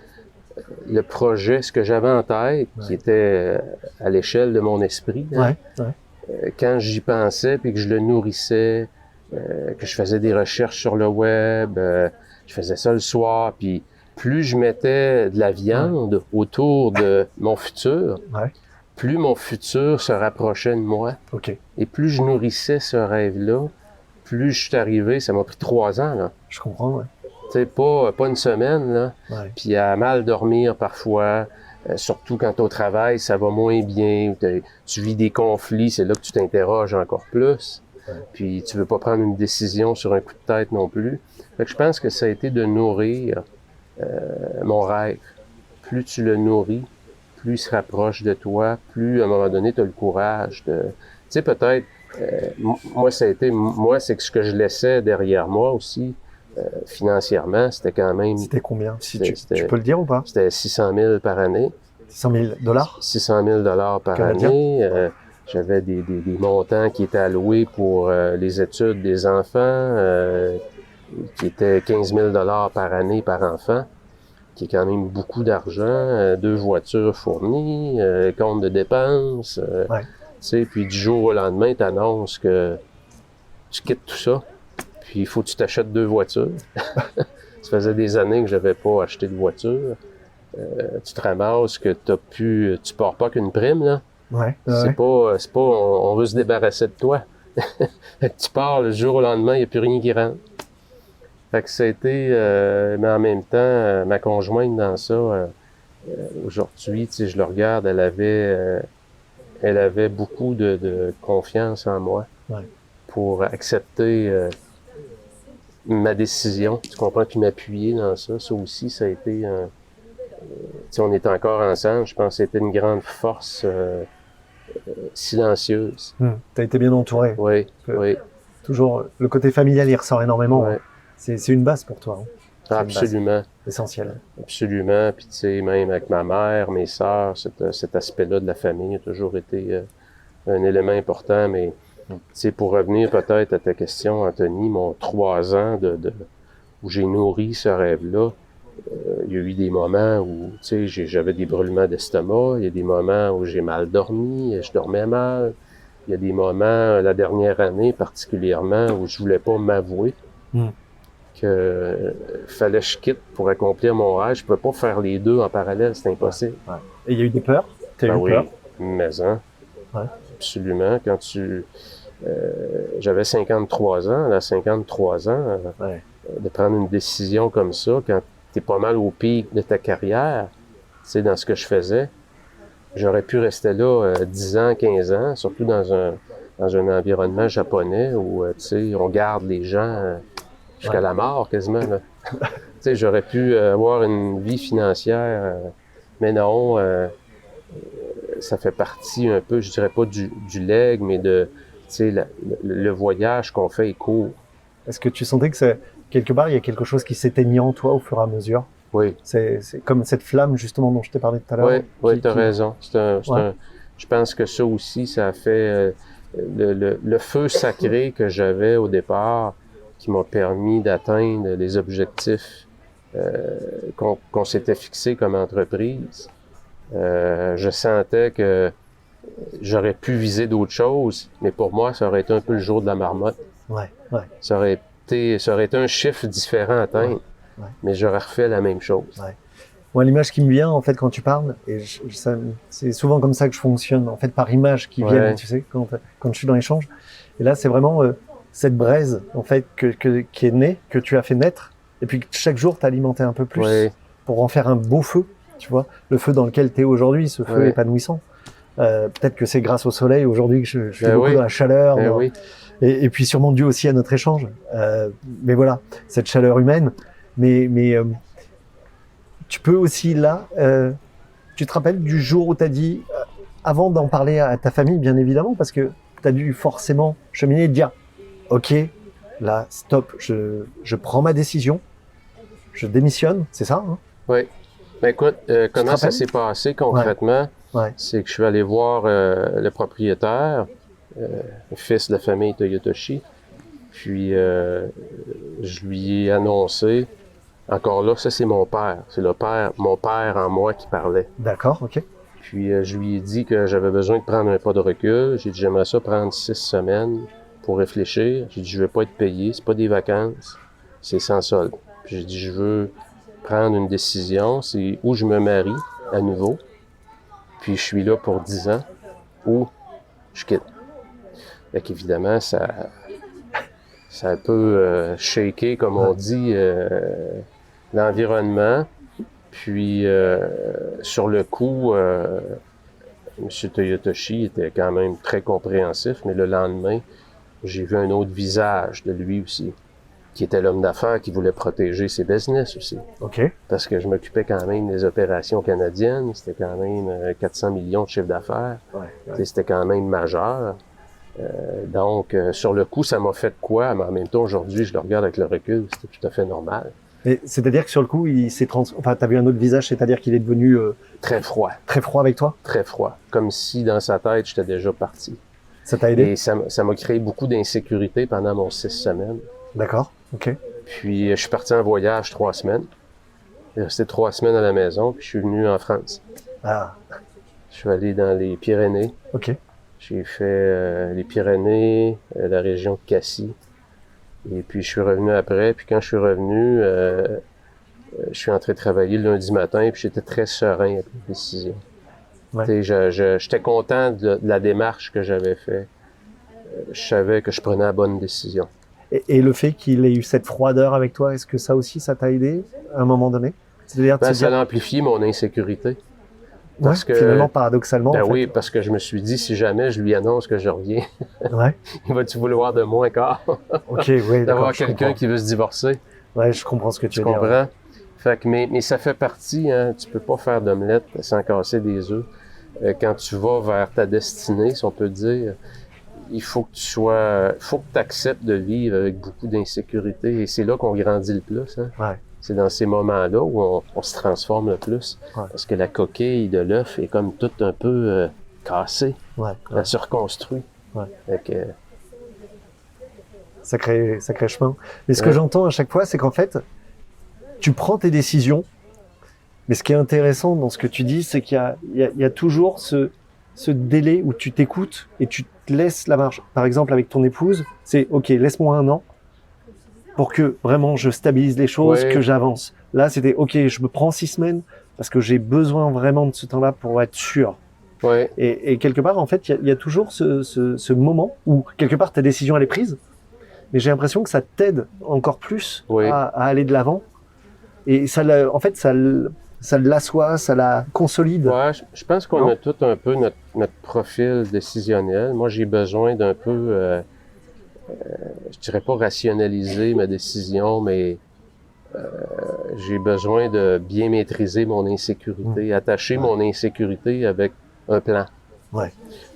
le projet, ce que j'avais en tête, qui était à l'échelle de mon esprit, hein, quand j'y pensais puis que je le nourrissais, que je faisais des recherches sur le web, je faisais ça le soir, puis plus je mettais de la viande autour de mon futur, plus mon futur se rapprochait de moi. Ok. Et plus je nourrissais ce rêve-là, plus je suis arrivé, ça m'a pris 3 ans, là. Je comprends, ouais. Tu sais, pas une semaine, là. Ouais. Puis à mal dormir parfois, surtout quand au travail, ça va moins bien, tu vis des conflits, c'est là que tu t'interroges encore plus. Ouais. Puis tu veux pas prendre une décision sur un coup de tête non plus. Fait que je pense que ça a été de nourrir mon rêve. Plus tu le nourris, plus il se rapproche de toi, plus à un moment donné, tu as le courage de... Tu sais, peut-être, moi, c'est que ce que je laissais derrière moi aussi, financièrement, c'était quand même... C'était combien? Si tu peux le dire ou pas? C'était 600 000 par année. 100 000 $? 600 000 par Canadien. année. J'avais des montants qui étaient alloués pour les études des enfants, qui étaient 15 000 par année par enfant, qui est quand même beaucoup d'argent. 2 voitures fournies, compte de dépenses. Tu sais, puis du jour au lendemain, tu annonces que tu quittes tout ça. Puis il faut que tu t'achètes 2 voitures. Ça faisait des années que j'avais pas acheté de voiture. Tu te ramasses que tu pars pas qu'une prime, là. C'est pas, on veut se débarrasser de toi. Tu pars le jour au lendemain, il n'y a plus rien qui rentre. Fait que ça a été, mais en même temps, ma conjointe dans ça, aujourd'hui, tu sais, je le regarde, elle avait beaucoup de confiance en moi pour accepter ma décision, tu comprends, puis m'appuyer dans ça. Ça aussi, ça a été, tu sais, on est encore ensemble, je pense que c'était une grande force silencieuse. T'as été bien entouré. Oui. Toujours, le côté familial, il ressort énormément. Ouais. Hein. C'est une base pour toi. Hein. Absolument. Essentiel. Absolument. Puis tu sais, même avec ma mère, mes sœurs, cet aspect-là de la famille a toujours été un élément important. Mais tu sais, pour revenir peut-être à ta question, Anthony, mon 3 ans où j'ai nourri ce rêve-là, il y a eu des moments où, tu sais, j'avais des brûlements d'estomac, il y a des moments où j'ai mal dormi, je dormais mal. Il y a des moments, la dernière année particulièrement, où je voulais pas m'avouer que fallait que je quitte pour accomplir mon rêve. Je pouvais pas faire les deux en parallèle, c'est impossible. Et il y a eu des peurs? T'as eu peur? Mais absolument. Quand j'avais 53 ans, à 53 ans, de prendre une décision comme ça, quand t'es pas mal au pic de ta carrière, tu sais, dans ce que je faisais. J'aurais pu rester là 10 ans, 15 ans, surtout dans un environnement japonais où, tu sais, on garde les gens jusqu'à la mort quasiment, là. Tu sais, j'aurais pu avoir une vie financière, mais non, ça fait partie un peu, je dirais pas du leg, mais de, tu sais, le voyage qu'on fait est court. Est-ce que tu sentais que quelque part, il y a quelque chose qui s'éteignait en toi au fur et à mesure? Oui. C'est comme cette flamme, justement, dont je t'ai parlé tout à l'heure. Oui, tu as raison. Je pense que ça aussi, ça a fait le feu sacré que j'avais au départ qui m'a permis d'atteindre les objectifs qu'on s'était fixés comme entreprise. Je sentais que j'aurais pu viser d'autres choses, mais pour moi, ça aurait été un peu le jour de la marmotte. Ouais. Ça aurait été un chiffre différent à atteindre, mais j'aurais refait la même chose. Ouais. Moi, l'image qui me vient, en fait, quand tu parles, et c'est souvent comme ça que je fonctionne, en fait, par images qui viennent, tu sais, quand je suis dans l'échange. Et là, c'est vraiment cette braise, en fait, qui est née, que tu as fait naître, et puis chaque jour, t'alimentais un peu plus pour en faire un beau feu, tu vois, le feu dans lequel tu es aujourd'hui, ce feu épanouissant. Peut-être que c'est grâce au soleil aujourd'hui que je fais beaucoup dans la chaleur. Et puis sûrement dû aussi à notre échange. Mais voilà, cette chaleur humaine. Mais tu peux aussi là, tu te rappelles du jour où tu as dit, avant d'en parler à ta famille, bien évidemment, parce que tu as dû forcément cheminer et te dire, ok, là, stop, je prends ma décision, je démissionne, c'est ça, hein? Oui. Ben écoute, comment ça s'est passé concrètement? C'est que je suis allé voir le propriétaire, le fils de la famille Toyotoshi, puis je lui ai annoncé, encore là, ça c'est mon père, c'est mon père en moi qui parlait. D'accord, ok. Puis je lui ai dit que j'avais besoin de prendre un pas de recul, j'ai dit j'aimerais ça prendre 6 semaines pour réfléchir, j'ai dit je vais pas être payé, c'est pas des vacances, c'est sans solde. Puis j'ai dit je veux prendre une décision, c'est où je me marie à nouveau, puis je suis là pour 10 ans, ou je quitte. Fait qu'évidemment, ça a un peu shaké, comme on dit, l'environnement. Puis, sur le coup, M. Toyotoshi était quand même très compréhensif, mais le lendemain, j'ai vu un autre visage de lui aussi, qui était l'homme d'affaires qui voulait protéger ses business aussi. OK. Parce que je m'occupais quand même des opérations canadiennes, c'était quand même 400 millions de chiffre d'affaires, c'était quand même majeur. Donc, sur le coup, ça m'a fait quoi? Mais en même temps, aujourd'hui, je le regarde avec le recul, c'était tout à fait normal. Et c'est-à-dire que sur le coup, t'as vu un autre visage, c'est-à-dire qu'il est devenu très froid. Très froid avec toi? Très froid. Comme si dans sa tête, j'étais déjà parti. Ça t'a aidé? Et ça m'a créé beaucoup d'insécurité pendant mon 6 semaines. D'accord, ok. Puis, je suis parti en voyage 3 semaines. J'ai resté 3 semaines à la maison, puis je suis venu en France. Ah. Je suis allé dans les Pyrénées. Ok. J'ai fait les Pyrénées, la région de Cassis. Et puis, je suis revenu après. Puis, quand je suis revenu, je suis entré travailler le lundi matin. Puis, j'étais très serein avec la décision. Ouais. J'étais content de la démarche que j'avais faite. Je savais que je prenais la bonne décision. Et le fait qu'il ait eu cette froideur avec toi, est-ce que ça aussi, ça t'a aidé à un moment donné? C'est-à-dire ça a amplifié mon insécurité. Parce que, finalement, paradoxalement. Ben oui, parce que je me suis dit, si jamais je lui annonce que je reviens, il va-tu vouloir de moi encore? OK, oui, d'avoir quelqu'un qui veut se divorcer. Oui, je comprends ce que tu veux dire. Tu comprends? Fait que, mais ça fait partie, hein, tu peux pas faire d'omelette sans casser des œufs. Quand tu vas vers ta destinée, si on peut dire, il faut que tu acceptes de vivre avec beaucoup d'insécurité. Et c'est là qu'on grandit le plus, hein? Ouais. C'est dans ces moments-là où on se transforme le plus. Ouais. Parce que la coquille de l'œuf est comme toute un peu cassée. Ouais. Elle se reconstruit. Ouais. Donc, sacré chemin. Mais ce que j'entends à chaque fois, c'est qu'en fait, tu prends tes décisions. Mais ce qui est intéressant dans ce que tu dis, c'est qu'il y a toujours ce délai où tu t'écoutes et tu te laisses la marge. Par exemple, avec ton épouse, c'est OK, laisse-moi 1 an. Pour que vraiment je stabilise les choses, que j'avance. Là, c'était OK, je me prends 6 semaines parce que j'ai besoin vraiment de ce temps-là pour être sûr. Ouais. Et quelque part, en fait, il y a toujours ce moment où quelque part ta décision elle est prise, mais j'ai l'impression que ça t'aide encore plus à aller de l'avant et en fait, ça l'assoit, ça la consolide. Ouais, je pense qu'on Non? a tout un peu notre profil décisionnel. Moi, j'ai besoin d'un peu, je dirais pas rationaliser ma décision, mais j'ai besoin de bien maîtriser mon insécurité, attacher mon insécurité avec un plan. Ouais.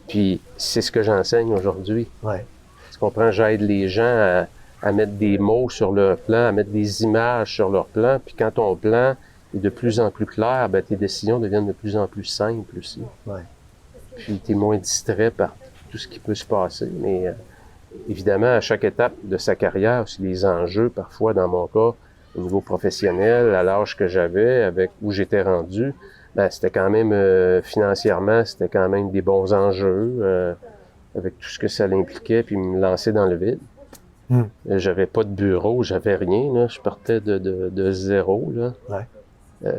Puis c'est ce que j'enseigne aujourd'hui. Ouais. Tu comprends? J'aide les gens à mettre des mots sur leur plan, à mettre des images sur leur plan. Puis quand ton plan est de plus en plus clair, ben, tes décisions deviennent de plus en plus simples aussi. Ouais. Puis tu es moins distrait par tout ce qui peut se passer. Mais évidemment, à chaque étape de sa carrière, aussi des enjeux, parfois dans mon cas, au niveau professionnel, à l'âge que j'avais, avec où j'étais rendu, ben, c'était quand même, financièrement, c'était quand même des bons enjeux, avec tout ce que ça impliquait, puis me lancer dans le vide. J'avais pas de bureau, j'avais rien, là. Je partais de zéro, là. Ouais.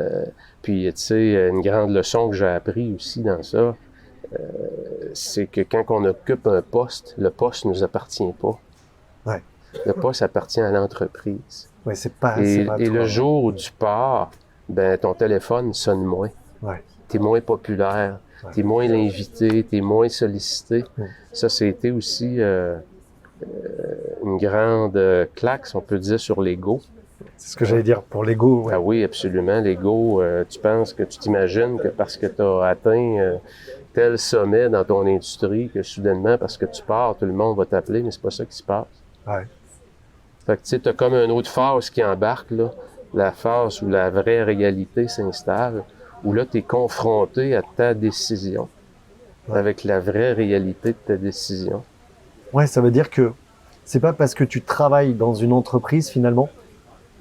Puis, tu sais, une grande leçon que j'ai appris aussi dans ça, c'est que quand on occupe un poste, le poste nous appartient pas. Ouais. Le poste appartient à l'entreprise. Ouais, c'est pas Et toi. le jour où tu pars, ben ton téléphone sonne moins. Ouais. T'es moins populaire, t'es moins l'invité, t'es moins sollicité. Ça, c'était aussi une grande claque, si on peut dire, sur l'ego. C'est ce que j'allais dire pour l'ego. Ouais. Ah oui, absolument. L'ego, tu penses que tu t'imagines que parce que tu as atteint tel sommet dans ton industrie, que soudainement, parce que tu pars, tout le monde va t'appeler, mais c'est pas ça qui se passe. Ouais. Fait que tu sais, t'as comme une autre phase qui embarque, là, la phase où la vraie réalité s'installe, où là, tu es confronté à ta décision, avec la vraie réalité de ta décision. Ouais, ça veut dire que c'est pas parce que tu travailles dans une entreprise finalement,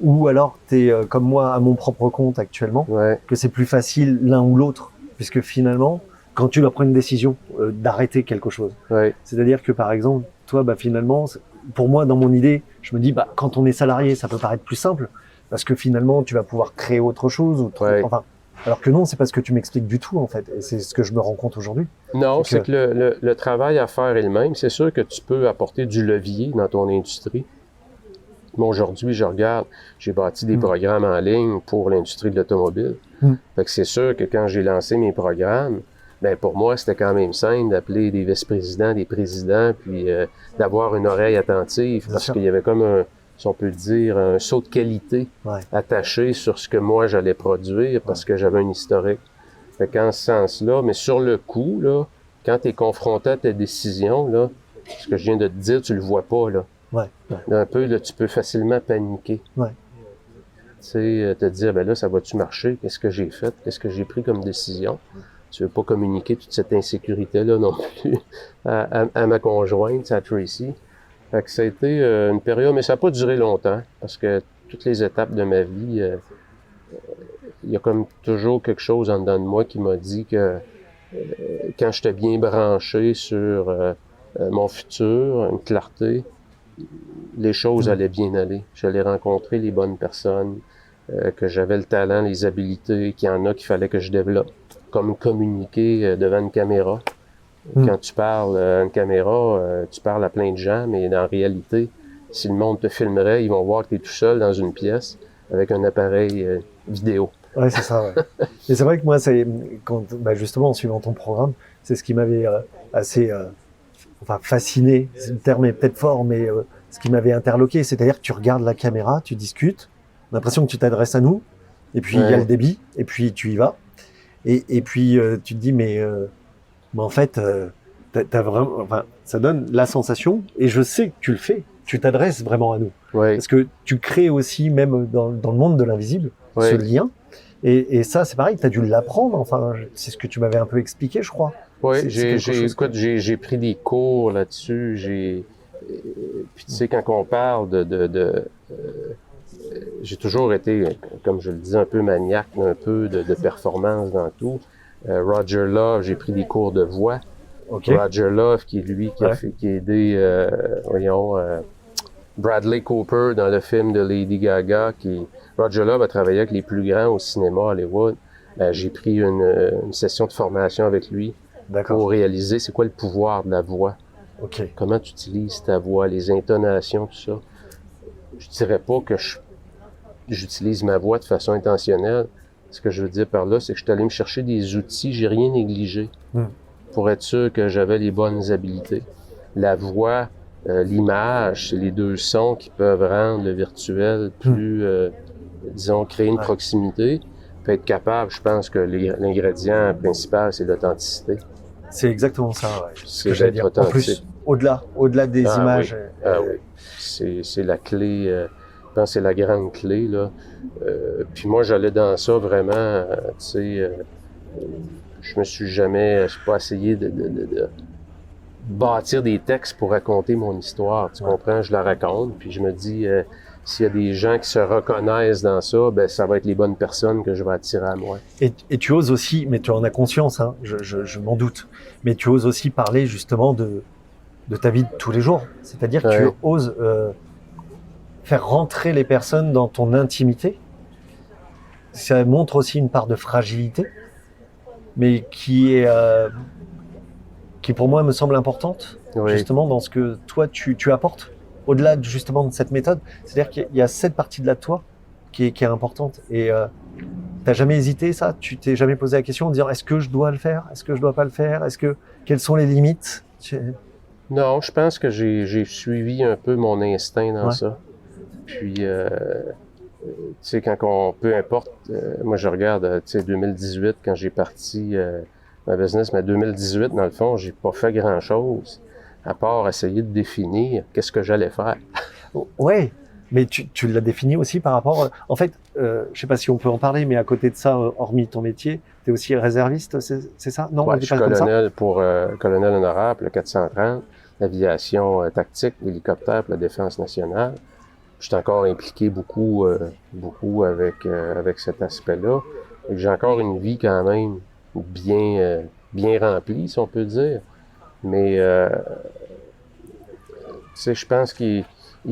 ou alors tu es comme moi à mon propre compte actuellement, que c'est plus facile l'un ou l'autre, puisque finalement, quand tu dois prendre une décision d'arrêter quelque chose, c'est-à-dire que par exemple, toi, bah finalement, pour moi, dans mon idée, je me dis, bah quand on est salarié, ça peut paraître plus simple, parce que finalement, tu vas pouvoir créer autre chose, ou enfin, alors que non, c'est pas ce que tu m'expliques du tout en fait, et c'est ce que je me rends compte aujourd'hui. Non, c'est que le travail à faire est le même. C'est sûr que tu peux apporter du levier dans ton industrie. Moi, aujourd'hui, je regarde, j'ai bâti des programmes en ligne pour l'industrie de l'automobile. Fait que c'est sûr que quand j'ai lancé mes programmes, ben pour moi, c'était quand même simple d'appeler des vice-présidents, des présidents, puis d'avoir une oreille attentive, parce qu'il y avait comme un, si on peut dire, un saut de qualité attaché sur ce que moi j'allais produire, parce que j'avais un historique. Fait qu'en ce sens-là, mais sur le coup, là, quand tu es confronté à ta décision, là, ce que je viens de te dire, tu le vois pas, là. Un peu, là, tu peux facilement paniquer. Tu sais, te dire, ben là, ça va-tu marcher? Qu'est-ce que j'ai fait? Qu'est-ce que j'ai pris comme décision? Tu veux pas communiquer toute cette insécurité-là non plus à ma conjointe, à Tracy. Fait que ça a été une période, mais ça n'a pas duré longtemps, parce que toutes les étapes de ma vie, il y a comme toujours quelque chose en dedans de moi qui m'a dit que quand j'étais bien branché sur mon futur, une clarté, les choses allaient bien aller. J'allais rencontrer les bonnes personnes, que j'avais le talent, les habiletés, qu'il y en a qu'il fallait que je développe, comme communiquer devant une caméra. Quand tu parles à une caméra, tu parles à plein de gens, mais en réalité, si le monde te filmerait, ils vont voir que tu es tout seul dans une pièce avec un appareil vidéo. Ouais, c'est ça, ouais. Et c'est vrai que moi, c'est quand, bah justement, en suivant ton programme, c'est ce qui m'avait assez enfin fasciné, le terme est peut-être fort, mais ce qui m'avait interloqué, c'est-à-dire que tu regardes la caméra, tu discutes, on a l'impression que tu t'adresses à nous, et puis il y a le débit, et puis tu y vas, et puis tu te dis, mais en fait, t'as vraiment, enfin, ça donne la sensation, et je sais que tu le fais, tu t'adresses vraiment à nous, parce que tu crées aussi, même dans le monde de l'invisible, ce lien. Et ça, c'est pareil, tu as dû l'apprendre, enfin, c'est ce que tu m'avais un peu expliqué, je crois. Oui, j'ai pris des cours là-dessus, puis tu sais, quand on parle j'ai toujours été, comme je le dis, un peu maniaque, un peu de performance dans tout. Roger Love, j'ai pris des cours de voix. Roger Love, qui est lui, qui a aidé, Bradley Cooper dans le film de Lady Gaga, Roger Love a travaillé avec les plus grands au cinéma à Hollywood. J'ai pris une session de formation avec lui pour réaliser c'est quoi le pouvoir de la voix. Comment tu utilises ta voix, les intonations, tout ça. Je dirais pas que j'utilise ma voix de façon intentionnelle. Ce que je veux dire par là, c'est que je suis allé me chercher des outils, j'ai rien négligé pour être sûr que j'avais les bonnes habiletés. La voix, l'image, c'est les deux sons qui peuvent rendre le virtuel plus, disons, créer une proximité. Puis être capable, je pense que l'ingrédient principal, c'est l'authenticité. C'est exactement ça, ouais. C'est d'être dire. En authentique. plus, au-delà des images. Oui. C'est la clé, je pense que c'est la grande clé, là. Puis moi, j'allais dans ça vraiment, tu sais, je me suis jamais, j'ai pas essayé de bâtir des textes pour raconter mon histoire, tu comprends? Je la raconte, puis je me dis, s'il y a des gens qui se reconnaissent dans ça, ben ça va être les bonnes personnes que je vais attirer à moi. Et tu oses aussi, mais tu en as conscience, hein, je m'en doute, mais tu oses aussi parler justement de ta vie de tous les jours. C'est-à-dire que tu oses faire rentrer les personnes dans ton intimité. Ça montre aussi une part de fragilité, mais qui pour moi me semble importante, justement dans ce que toi tu apportes. Au-delà justement de cette méthode, c'est-à-dire qu'il y a cette partie-là de toi qui est importante. Et t'as jamais hésité, ça? Tu t'es jamais posé la question de dire est-ce que je dois le faire? Est-ce que je dois pas le faire? Quelles sont les limites? Non, je pense que j'ai suivi un peu mon instinct dans ça. Puis, tu sais, peu importe, moi je regarde, tu sais, 2018, quand j'ai parti ma business, mais 2018, dans le fond, j'ai pas fait grand-chose, à part essayer de définir qu'est-ce que j'allais faire. Ouais, mais tu l'as défini aussi par rapport... En fait, je sais pas si on peut en parler, mais à côté de ça, hormis ton métier, tu es aussi réserviste, c'est ça? Non, je suis colonel colonel honorable, le 430, l'aviation tactique, l'hélicoptère pour la défense nationale. Je suis encore impliqué beaucoup avec cet aspect-là. J'ai encore une vie quand même bien remplie, si on peut dire. Mais tu sais, je pense qu'il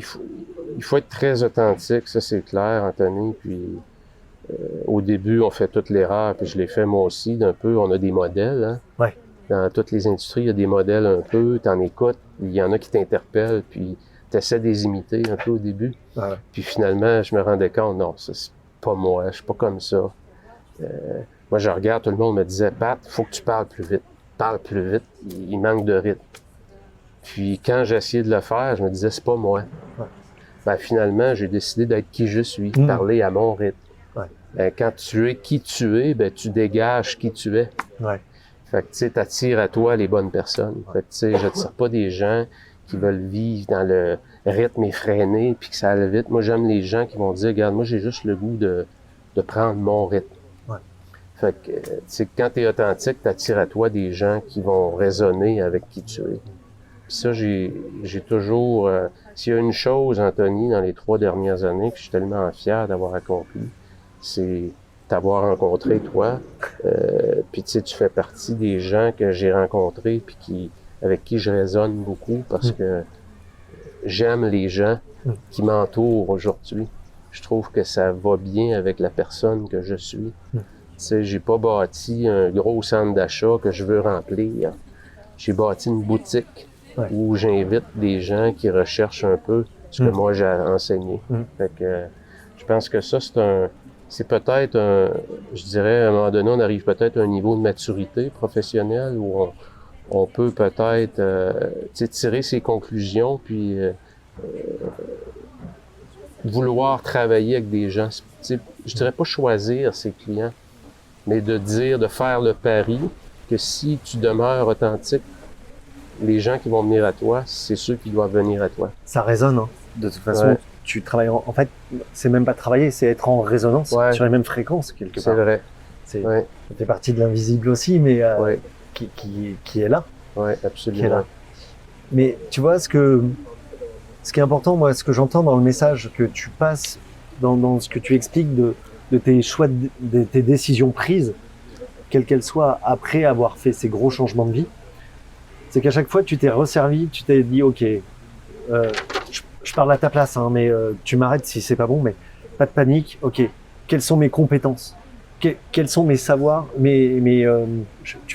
faut être très authentique, ça c'est clair, Anthony. Puis au début, on fait toute l'erreur, puis je l'ai fait moi aussi d'un peu. On a des modèles, hein. Ouais. Dans toutes les industries, il y a des modèles un peu. T'en écoutes, il y en a qui t'interpellent, puis t'essaies de les imiter un peu au début. Ouais. Puis finalement, je me rendais compte, non, ça c'est pas moi, je suis pas comme ça. Moi, je regarde, tout le monde me disait, Pat, faut que tu parles plus vite. Parle plus vite, il manque de rythme. Puis quand j'ai essayé de le faire, je me disais, c'est pas moi. Ouais. Ben finalement, j'ai décidé d'être qui je suis, parler à mon rythme. Ouais. Ben, quand tu es qui tu es, ben tu dégages qui tu es. Ouais. Fait que tu sais, t'attires à toi les bonnes personnes. Fait que tu sais, j'attire pas des gens qui veulent vivre dans le rythme effréné puis que ça aille vite. Moi, j'aime les gens qui vont dire, regarde, moi j'ai juste le goût de prendre mon rythme. Fait que, tu sais, quand t'es authentique, t'attires à toi des gens qui vont résonner avec qui tu es. Puis ça, j'ai toujours... s'il y a une chose, Anthony, dans les 3 dernières années que je suis tellement fier d'avoir accompli, c'est t'avoir rencontré, toi. Puis tu sais, tu fais partie des gens que j'ai rencontrés puis avec qui je résonne beaucoup parce que j'aime les gens qui m'entourent aujourd'hui. Je trouve que ça va bien avec la personne que je suis. Tu sais, j'ai pas bâti un gros centre d'achat que je veux remplir. J'ai bâti une boutique où j'invite des gens qui recherchent un peu ce que moi j'ai enseigné. Fait que je pense que ça, c'est peut-être je dirais, à un moment donné, on arrive peut-être à un niveau de maturité professionnelle où on peut peut-être tirer ses conclusions puis vouloir travailler avec des gens. Je dirais pas choisir ses clients, mais de faire le pari que si tu demeures authentique, les gens qui vont venir à toi, c'est ceux qui doivent venir à toi. Ça résonne, hein. De toute façon, tu travailles en fait, c'est même pas travailler, c'est être en résonance sur les mêmes fréquences quelque part. C'est vrai. Ça fait partie de l'invisible aussi, mais qui est là. Oui, absolument. Qui est là. Mais tu vois, ce qui est important, moi, ce que j'entends dans le message que tu passes, dans ce que tu expliques de tes choix, de tes décisions prises, quelles qu'elles soient, après avoir fait ces gros changements de vie, c'est qu'à chaque fois, tu t'es resservi, tu t'es dit, OK, je parle à ta place, hein, mais tu m'arrêtes si c'est pas bon, mais pas de panique. OK, quelles sont mes compétences? Quels sont mes savoirs? Tu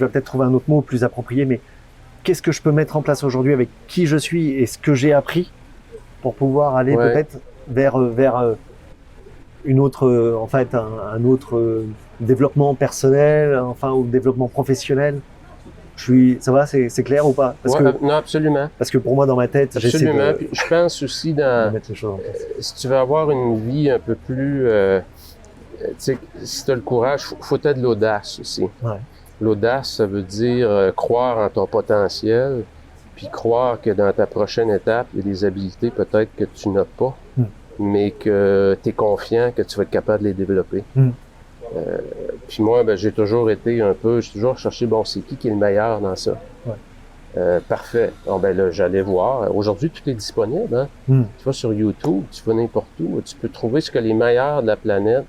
vas peut-être trouver un autre mot plus approprié, mais qu'est-ce que je peux mettre en place aujourd'hui avec qui je suis et ce que j'ai appris pour pouvoir aller peut-être vers une autre, en fait, un autre développement personnel, enfin, ou développement professionnel. Ça va, c'est clair ou pas? Non, absolument. Parce que pour moi, dans ma tête, Absolument. Puis je pense aussi de mettre les choses en place. si tu veux avoir une vie un peu plus, tu sais, si tu as le courage, faut que tu aies de l'audace aussi. Ouais. L'audace, ça veut dire croire en ton potentiel, puis croire que dans ta prochaine étape, il y a des habiletés peut-être que tu n'as pas, mais que tu es confiant que tu vas être capable de les développer. Puis moi, j'ai toujours cherché, bon, c'est qui est le meilleur dans ça? Ouais. Parfait. Bon, là, j'allais voir. Aujourd'hui, tout est disponible, hein? Tu vas sur YouTube, tu vas n'importe où, tu peux trouver ce que les meilleurs de la planète,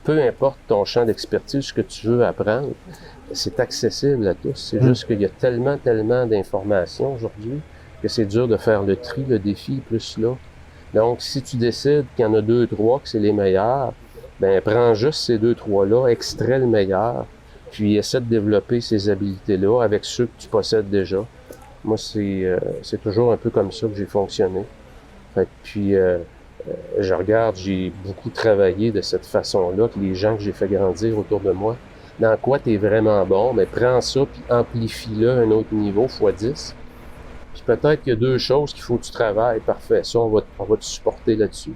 peu importe ton champ d'expertise, ce que tu veux apprendre, c'est accessible à tous. C'est juste qu'il y a tellement d'informations aujourd'hui que c'est dur de faire le tri, le défi est plus là. Donc, si tu décides qu'il y en a 2, 3, que c'est les meilleurs, prends juste ces 2, 3-là, extrais le meilleur, puis essaie de développer ces habiletés-là avec ceux que tu possèdes déjà. Moi, c'est toujours un peu comme ça que j'ai fonctionné. Fait que puis, je regarde, j'ai beaucoup travaillé de cette façon-là, que les gens que j'ai fait grandir autour de moi, dans quoi tu es vraiment bon, mais prends ça puis amplifie-le à un autre niveau, x10. Puis peut-être qu'il y a 2 choses qu'il faut que tu travailles, parfait, ça, on va te supporter là-dessus.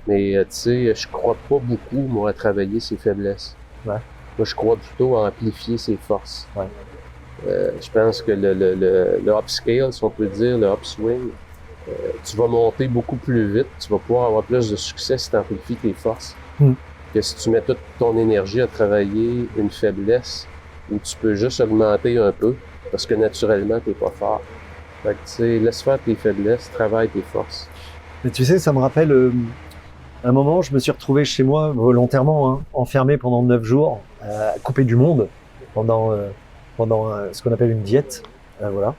Mais tu sais, je crois pas beaucoup, moi, à travailler ses faiblesses. Ouais. Moi, je crois plutôt à amplifier ses forces. Ouais. Je pense que le upscale, si on peut dire, le upswing, tu vas monter beaucoup plus vite, tu vas pouvoir avoir plus de succès si tu amplifies tes forces. Que si tu mets toute ton énergie à travailler une faiblesse où tu peux juste augmenter un peu parce que naturellement, tu n'es pas fort. Fait que, tu sais, laisse faire tes faiblesses, travaille tes forces. Mais tu sais, ça me rappelle un moment, je me suis retrouvé chez moi volontairement, hein, enfermé pendant 9 jours, coupé du monde pendant ce qu'on appelle une diète. Voilà.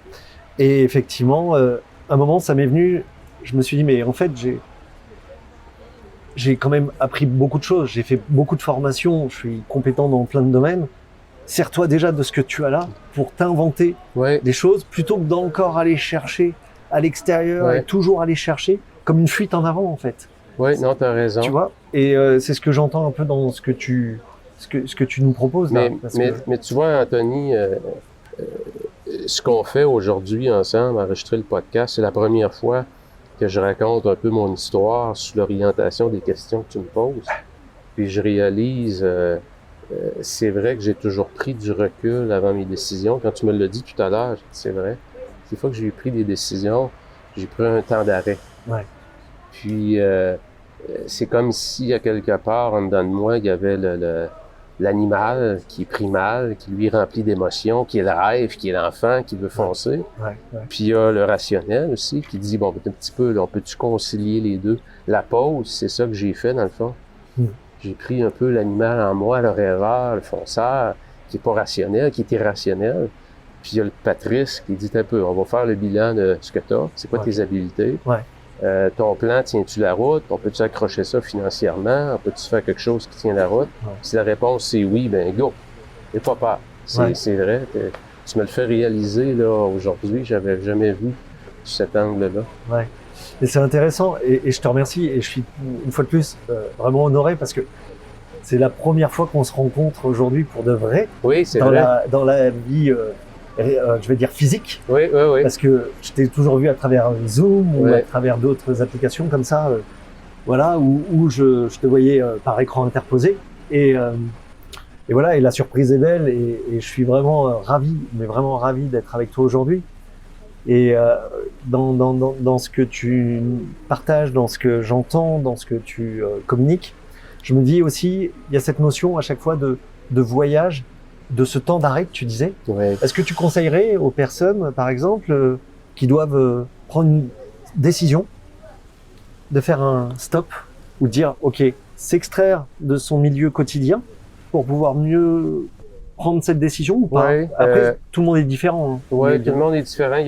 Et effectivement, un moment, ça m'est venu, je me suis dit, mais en fait, j'ai quand même appris beaucoup de choses, j'ai fait beaucoup de formations, je suis compétent dans plein de domaines. Sers-toi déjà de ce que tu as là pour t'inventer des choses plutôt que d'encore aller chercher à l'extérieur et toujours aller chercher comme une fuite en avant en fait. Oui, non, t'as raison. Tu vois? Et c'est ce que j'entends un peu dans ce que tu nous proposes là. Mais tu vois, Anthony, ce qu'on fait aujourd'hui ensemble, enregistrer le podcast, c'est la première fois que je raconte un peu mon histoire sous l'orientation des questions que tu me poses. Puis je réalise, c'est vrai que j'ai toujours pris du recul avant mes décisions. Quand tu me l'as dit tout à l'heure, j'ai dit, c'est vrai. Des fois que j'ai pris des décisions, j'ai pris un temps d'arrêt. Ouais. Puis c'est comme si, à quelque part, en dedans de moi, il y avait l'animal qui est primal, qui lui est rempli d'émotions, qui est le rêve, qui est l'enfant, qui veut foncer. Puis il y a le rationnel aussi, qui dit, bon, un petit peu, là, on peut-tu concilier les deux? La pause, c'est ça que j'ai fait, dans le fond. J'ai pris un peu l'animal en moi, le rêveur, le fonceur, qui est pas rationnel, qui est irrationnel. Puis il y a le Patrice qui dit un peu, on va faire le bilan de ce que tu as, c'est quoi tes habiletés. Ton plan, tiens-tu la route? On peut-tu accrocher ça financièrement? On peut-tu faire quelque chose qui tient la route? Si la réponse c'est oui, ben go! N'aie pas peur. C'est vrai, tu me le fais réaliser là aujourd'hui, j'avais jamais vu cet angle-là. Ouais. Et c'est intéressant et je te remercie et je suis une fois de plus vraiment honoré parce que c'est la première fois qu'on se rencontre aujourd'hui pour de vrai. Oui, c'est vrai. Dans la vie, je vais dire physique. Oui. Parce que je t'ai toujours vu à travers Zoom ou à travers d'autres applications comme ça, voilà, où je te voyais par écran interposé. Et voilà, et la surprise est belle et je suis vraiment ravi, mais vraiment ravi d'être avec toi aujourd'hui. Et dans ce que tu partages, dans ce que j'entends, dans ce que tu communiques, je me dis aussi, il y a cette notion à chaque fois de voyage, de ce temps d'arrêt que tu disais. Est-ce que tu conseillerais aux personnes, par exemple, qui doivent prendre une décision, de faire un stop ou de dire, OK, s'extraire de son milieu quotidien pour pouvoir mieux prendre cette décision ou pas? Après, tout le monde est différent. Hein. Oui, tout le monde est différent.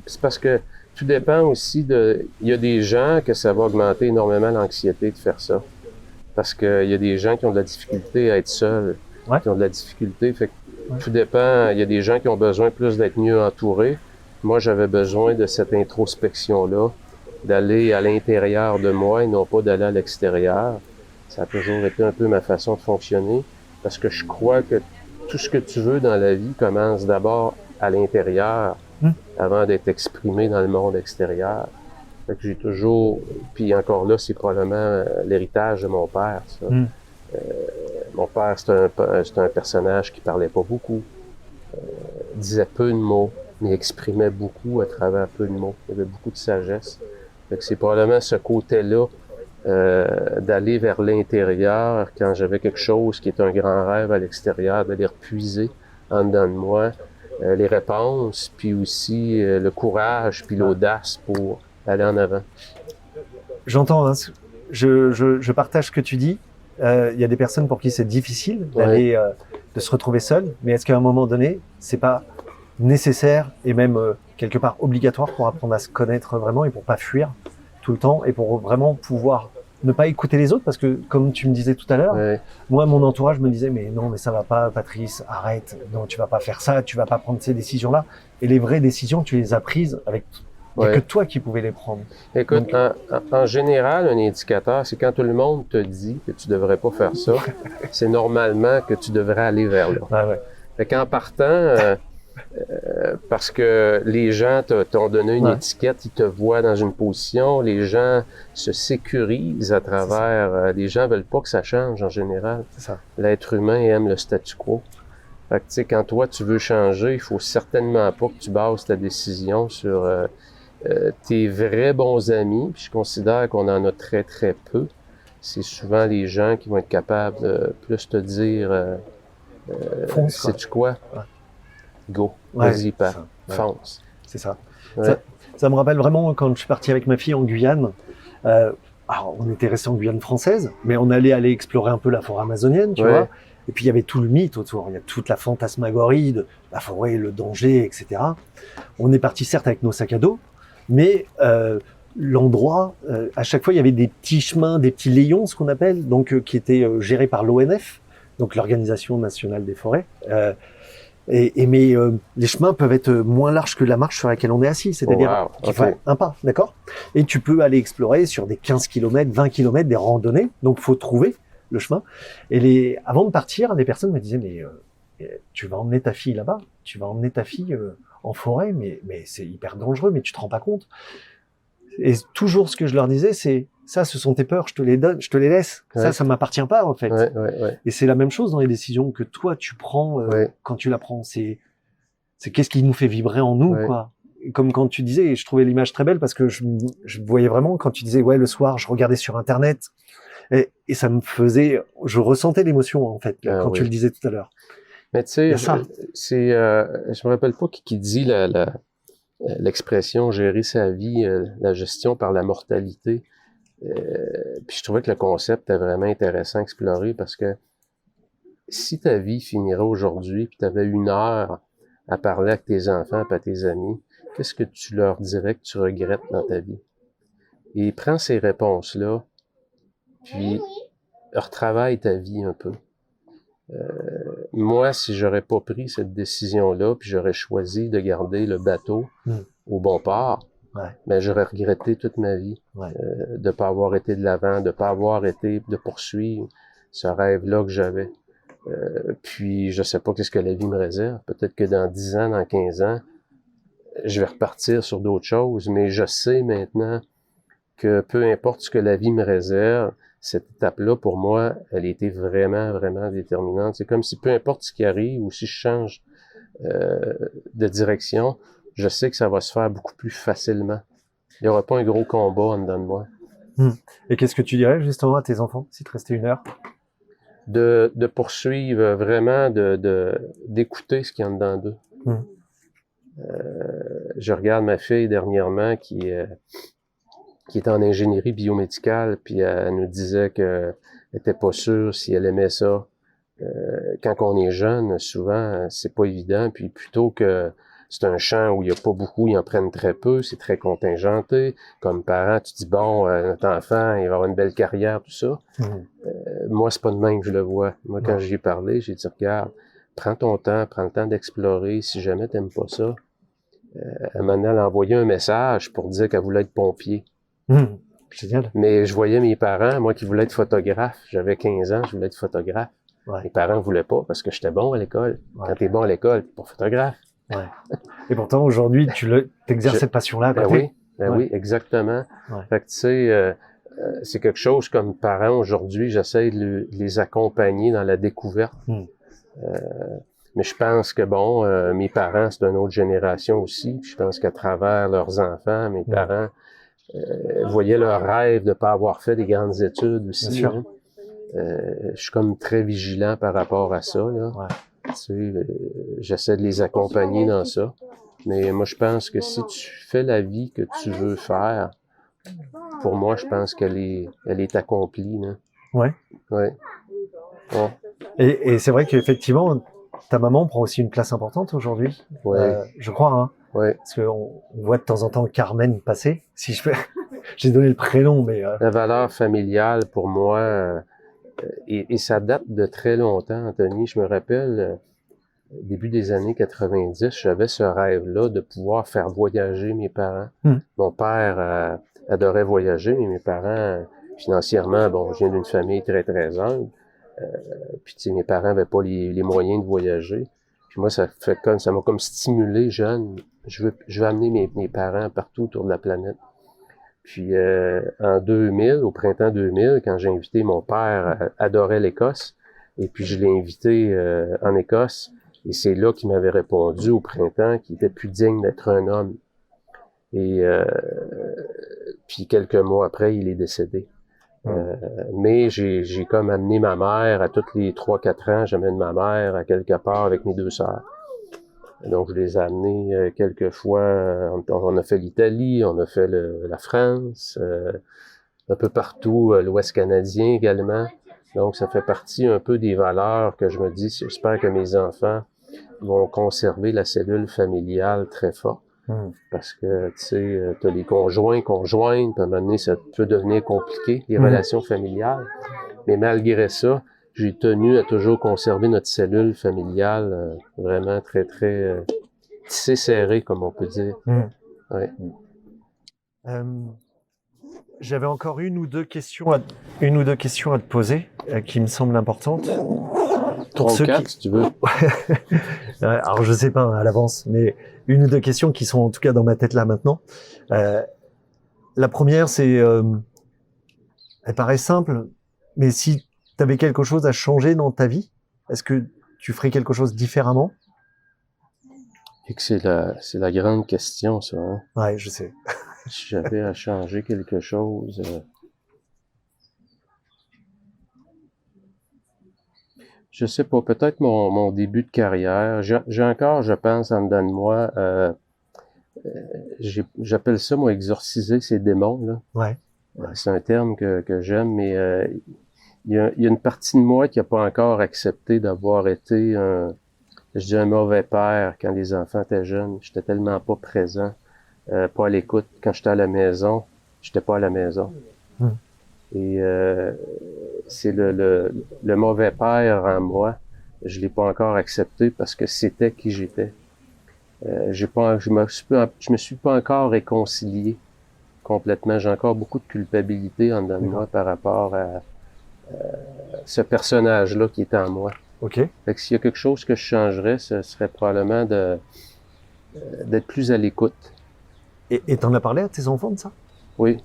C'est parce que tout dépend aussi de... Il y a des gens que ça va augmenter énormément l'anxiété de faire ça. Parce qu'il y a des gens qui ont de la difficulté à être seuls, qui ont de la difficulté. Fait que tout dépend. Il y a des gens qui ont besoin plus d'être mieux entourés. Moi, j'avais besoin de cette introspection-là, d'aller à l'intérieur de moi et non pas d'aller à l'extérieur. Ça a toujours été un peu ma façon de fonctionner, parce que je crois que tout ce que tu veux dans la vie commence d'abord à l'intérieur, avant d'être exprimé dans le monde extérieur. Fait que j'ai toujours, puis encore là, c'est probablement l'héritage de mon père, ça. Mon père, c'est un personnage qui parlait pas beaucoup, disait peu de mots, mais exprimait beaucoup à travers peu de mots. Il y avait beaucoup de sagesse. Fait que c'est probablement ce côté-là d'aller vers l'intérieur quand j'avais quelque chose qui est un grand rêve à l'extérieur, d'aller repuiser en dedans de moi les réponses, puis aussi le courage, puis l'audace pour aller en avant. J'entends, hein, je partage ce que tu dis. Il y a des personnes pour qui c'est difficile d'aller, de se retrouver seul, mais est-ce qu'à un moment donné, c'est pas nécessaire et même quelque part obligatoire pour apprendre à se connaître vraiment et pour pas fuir tout le temps et pour vraiment pouvoir ne pas écouter les autres? Parce que comme tu me disais tout à l'heure, moi mon entourage me disait mais non, mais ça va pas Patrice, arrête, non, tu vas pas faire ça, tu vas pas prendre ces décisions là, et les vraies décisions tu les as prises avec il n'y a que toi qui pouvais les prendre. Écoute, donc, en général, un indicateur, c'est quand tout le monde te dit que tu devrais pas faire ça, c'est normalement que tu devrais aller vers là. Fait qu'en partant, parce que les gens t'ont donné une étiquette, ils te voient dans une position, les gens se sécurisent à travers, les gens veulent pas que ça change en général. L'être humain aime le statu quo. Fait que tu sais, quand toi tu veux changer, il faut certainement pas que tu bases ta décision sur tes vrais bons amis, puis je considère qu'on en a très très peu. C'est souvent les gens qui vont être capables de plus te dire sais-tu quoi? Go, vas-y, pas, fonce. C'est ça. Ça me rappelle vraiment quand je suis parti avec ma fille en Guyane. Alors, on était resté en Guyane française, mais on allait aller explorer un peu la forêt amazonienne, tu vois. Et puis il y avait tout le mythe autour, il y a toute la fantasmagorie de la forêt, le danger, etc. On est parti certes avec nos sacs à dos, mais l'endroit, à chaque fois il y avait des petits chemins, des petits layons, ce qu'on appelle, donc qui étaient gérés par l'ONF, donc l'Organisation nationale des forêts. Mais les chemins peuvent être moins larges que la marche sur laquelle on est assis, c'est-à-dire qu'il faut un pas, d'accord? Et tu peux aller explorer sur des 15 km, 20 km, des randonnées, donc faut trouver le chemin. Et avant de partir, les personnes me disaient mais tu vas emmener ta fille là-bas, tu vas emmener ta fille en forêt, mais c'est hyper dangereux, mais tu te rends pas compte. Et toujours ce que je leur disais, c'est ça, ce sont tes peurs, je te les donne, je te les laisse. Ça m'appartient pas en fait. Et c'est la même chose dans les décisions que toi tu prends quand tu la prends. C'est qu'est-ce qui nous fait vibrer en nous, quoi. Comme quand tu disais, et je trouvais l'image très belle parce que je voyais vraiment quand tu disais le soir, je regardais sur Internet. Et ça me faisait, je ressentais l'émotion en fait quand tu le disais tout à l'heure. Mais tu sais, je me rappelle pas qui dit l'expression gérer sa vie, la gestion par la mortalité. Puis je trouvais que le concept était vraiment intéressant à explorer parce que si ta vie finirait aujourd'hui puis tu avais 1 heure à parler avec tes enfants et à tes amis, qu'est-ce que tu leur dirais que tu regrettes dans ta vie? Et prends ces réponses-là puis retravaille ta vie un peu. Moi, si j'aurais pas pris cette décision-là, puis j'aurais choisi de garder le bateau au bon port, ben j'aurais regretté toute ma vie de pas avoir été de l'avant, de pas avoir été de poursuivre ce rêve-là que j'avais. Puis je sais pas qu'est-ce que la vie me réserve. Peut-être que dans 10 ans, dans 15 ans, je vais repartir sur d'autres choses, mais je sais maintenant que peu importe ce que la vie me réserve, cette étape-là, pour moi, elle a été vraiment, vraiment déterminante. C'est comme si peu importe ce qui arrive ou si je change de direction, je sais que ça va se faire beaucoup plus facilement. Il n'y aura pas un gros combat en dedans de moi. Et qu'est-ce que tu dirais justement à tes enfants, si tu restais 1 heure? De poursuivre vraiment, d'écouter ce qu'il y a en dedans d'eux. Je regarde ma fille dernièrement qui est en ingénierie biomédicale, puis elle nous disait qu'elle était pas sûre si elle aimait ça. Quand on est jeune, souvent, c'est pas évident, puis plutôt que c'est un champ où il y a pas beaucoup, ils en prennent très peu, c'est très contingenté. Comme parent, tu dis, bon, notre enfant, il va avoir une belle carrière, tout ça. Moi, c'est pas de même que je le vois. Moi, quand j'y ai parlé, j'ai dit, regarde, prends ton temps, prends le temps d'explorer. Si jamais t'aimes pas ça, elle a envoyé un message pour dire qu'elle voulait être pompier. Génial. Mais je voyais mes parents, moi qui voulais être photographe, j'avais 15 ans, je voulais être photographe. Ouais. Mes parents ne voulaient pas parce que j'étais bon à l'école. Ouais. Quand t'es bon à l'école, t'es pas photographe. Ouais. Et pourtant, aujourd'hui, t'exerces cette passion-là à Ben côté. oui, ben Ouais. oui, exactement. Ouais. Fait que tu sais, c'est quelque chose comme parent aujourd'hui, j'essaie de les accompagner dans la découverte. Mais je pense que bon, mes parents, c'est une autre génération aussi. Puis je pense qu'à travers leurs enfants, mes parents voyaient leur rêve de ne pas avoir fait des grandes études aussi. Bien sûr. Hein. Je suis comme très vigilant par rapport à ça. Là. Ouais. Tu sais, j'essaie de les accompagner dans ça. Mais moi, je pense que si tu fais la vie que tu veux faire, pour moi, je pense qu'elle est accomplie. Là. Ouais. Ouais. Ouais. Et c'est vrai qu'effectivement, ta maman prend aussi une place importante aujourd'hui. Ouais. Je crois, hein. Ouais. Parce qu'on voit de temps en temps Carmen passer. Si je fais, j'ai donné le prénom, mais La valeur familiale, pour moi, et ça date de très longtemps, Anthony. Je me rappelle, début des années 90, j'avais ce rêve-là de pouvoir faire voyager mes parents. Mon père adorait voyager, mais mes parents, financièrement, bon, je viens d'une famille très, très humble. Puis, tu sais, mes parents n'avaient pas les moyens de voyager. Puis moi, ça m'a comme stimulé jeune. Je veux amener mes parents partout autour de la planète. Puis en 2000, au printemps 2000, quand j'ai invité mon père, adorait l'Écosse, et puis je l'ai invité en Écosse, et c'est là qu'il m'avait répondu au printemps qu'il était plus digne d'être un homme. Et puis quelques mois après, il est décédé. Mais j'ai comme amené ma mère à tous les 3-4 ans, j'amène ma mère à quelque part avec mes 2 sœurs. Donc, je les ai amenés quelques fois. On a fait l'Italie, on a fait la France, un peu partout, l'Ouest canadien également. Donc, ça fait partie un peu des valeurs que je me dis, j'espère que mes enfants vont conserver la cellule familiale très forte. Parce que, tu sais, t'as les conjointes, puis à un moment donné, ça peut devenir compliqué, les relations familiales. Mais malgré ça, j'ai tenu à toujours conserver notre cellule familiale vraiment très, très tissée serrée, comme on peut dire. Ouais. J'avais encore une ou deux questions à te poser qui me semblent importantes. Pour 3 ou 4, si tu veux. Alors, je sais pas à l'avance, mais une ou deux questions qui sont en tout cas dans ma tête là maintenant. La première, c'est... elle paraît simple, mais si tu avais quelque chose à changer dans ta vie, est-ce que tu ferais quelque chose différemment? Et que c'est la grande question, ça. Hein? Ouais, je sais. Si j'avais à changer quelque chose... Je sais pas, peut-être mon début de carrière. J'ai encore, je pense, en dedans de moi, j'appelle ça, moi, exorciser ces démons, là. Ouais. C'est un terme que j'aime, mais il y a une partie de moi qui n'a pas encore accepté d'avoir été un mauvais père quand les enfants étaient jeunes. J'étais tellement pas présent, pas à l'écoute. Quand j'étais à la maison, j'étais pas à la maison. Et c'est le mauvais père en moi. Je l'ai pas encore accepté parce que c'était qui j'étais. Je me suis pas encore réconcilié complètement. J'ai encore beaucoup de culpabilité en dedans de moi par rapport à ce personnage-là qui est en moi. Ok. Fait que s'il y a quelque chose que je changerais, ce serait probablement d'être plus à l'écoute. Et t'en as parlé à tes enfants de ça? Oui.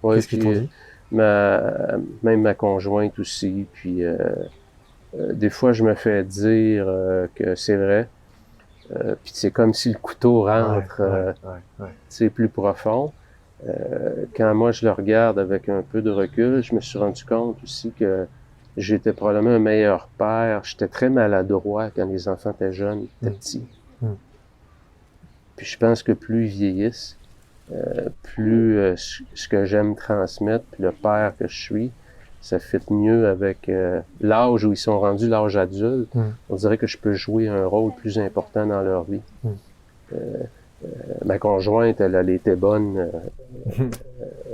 Qu'est-ce qu'ils t'ont dit? Même ma conjointe aussi. Puis des fois, je me fais dire que c'est vrai. Puis c'est comme si le couteau rentre plus profond. Quand moi je le regarde avec un peu de recul, je me suis rendu compte aussi que j'étais probablement un meilleur père. J'étais très maladroit quand les enfants étaient jeunes, étaient petits. Puis je pense que plus ils vieillissent, plus ce que j'aime transmettre, puis le père que je suis, ça fit mieux avec l'âge où ils sont rendus, l'âge adulte. On dirait que je peux jouer un rôle plus important dans leur vie. Ma conjointe, elle était bonne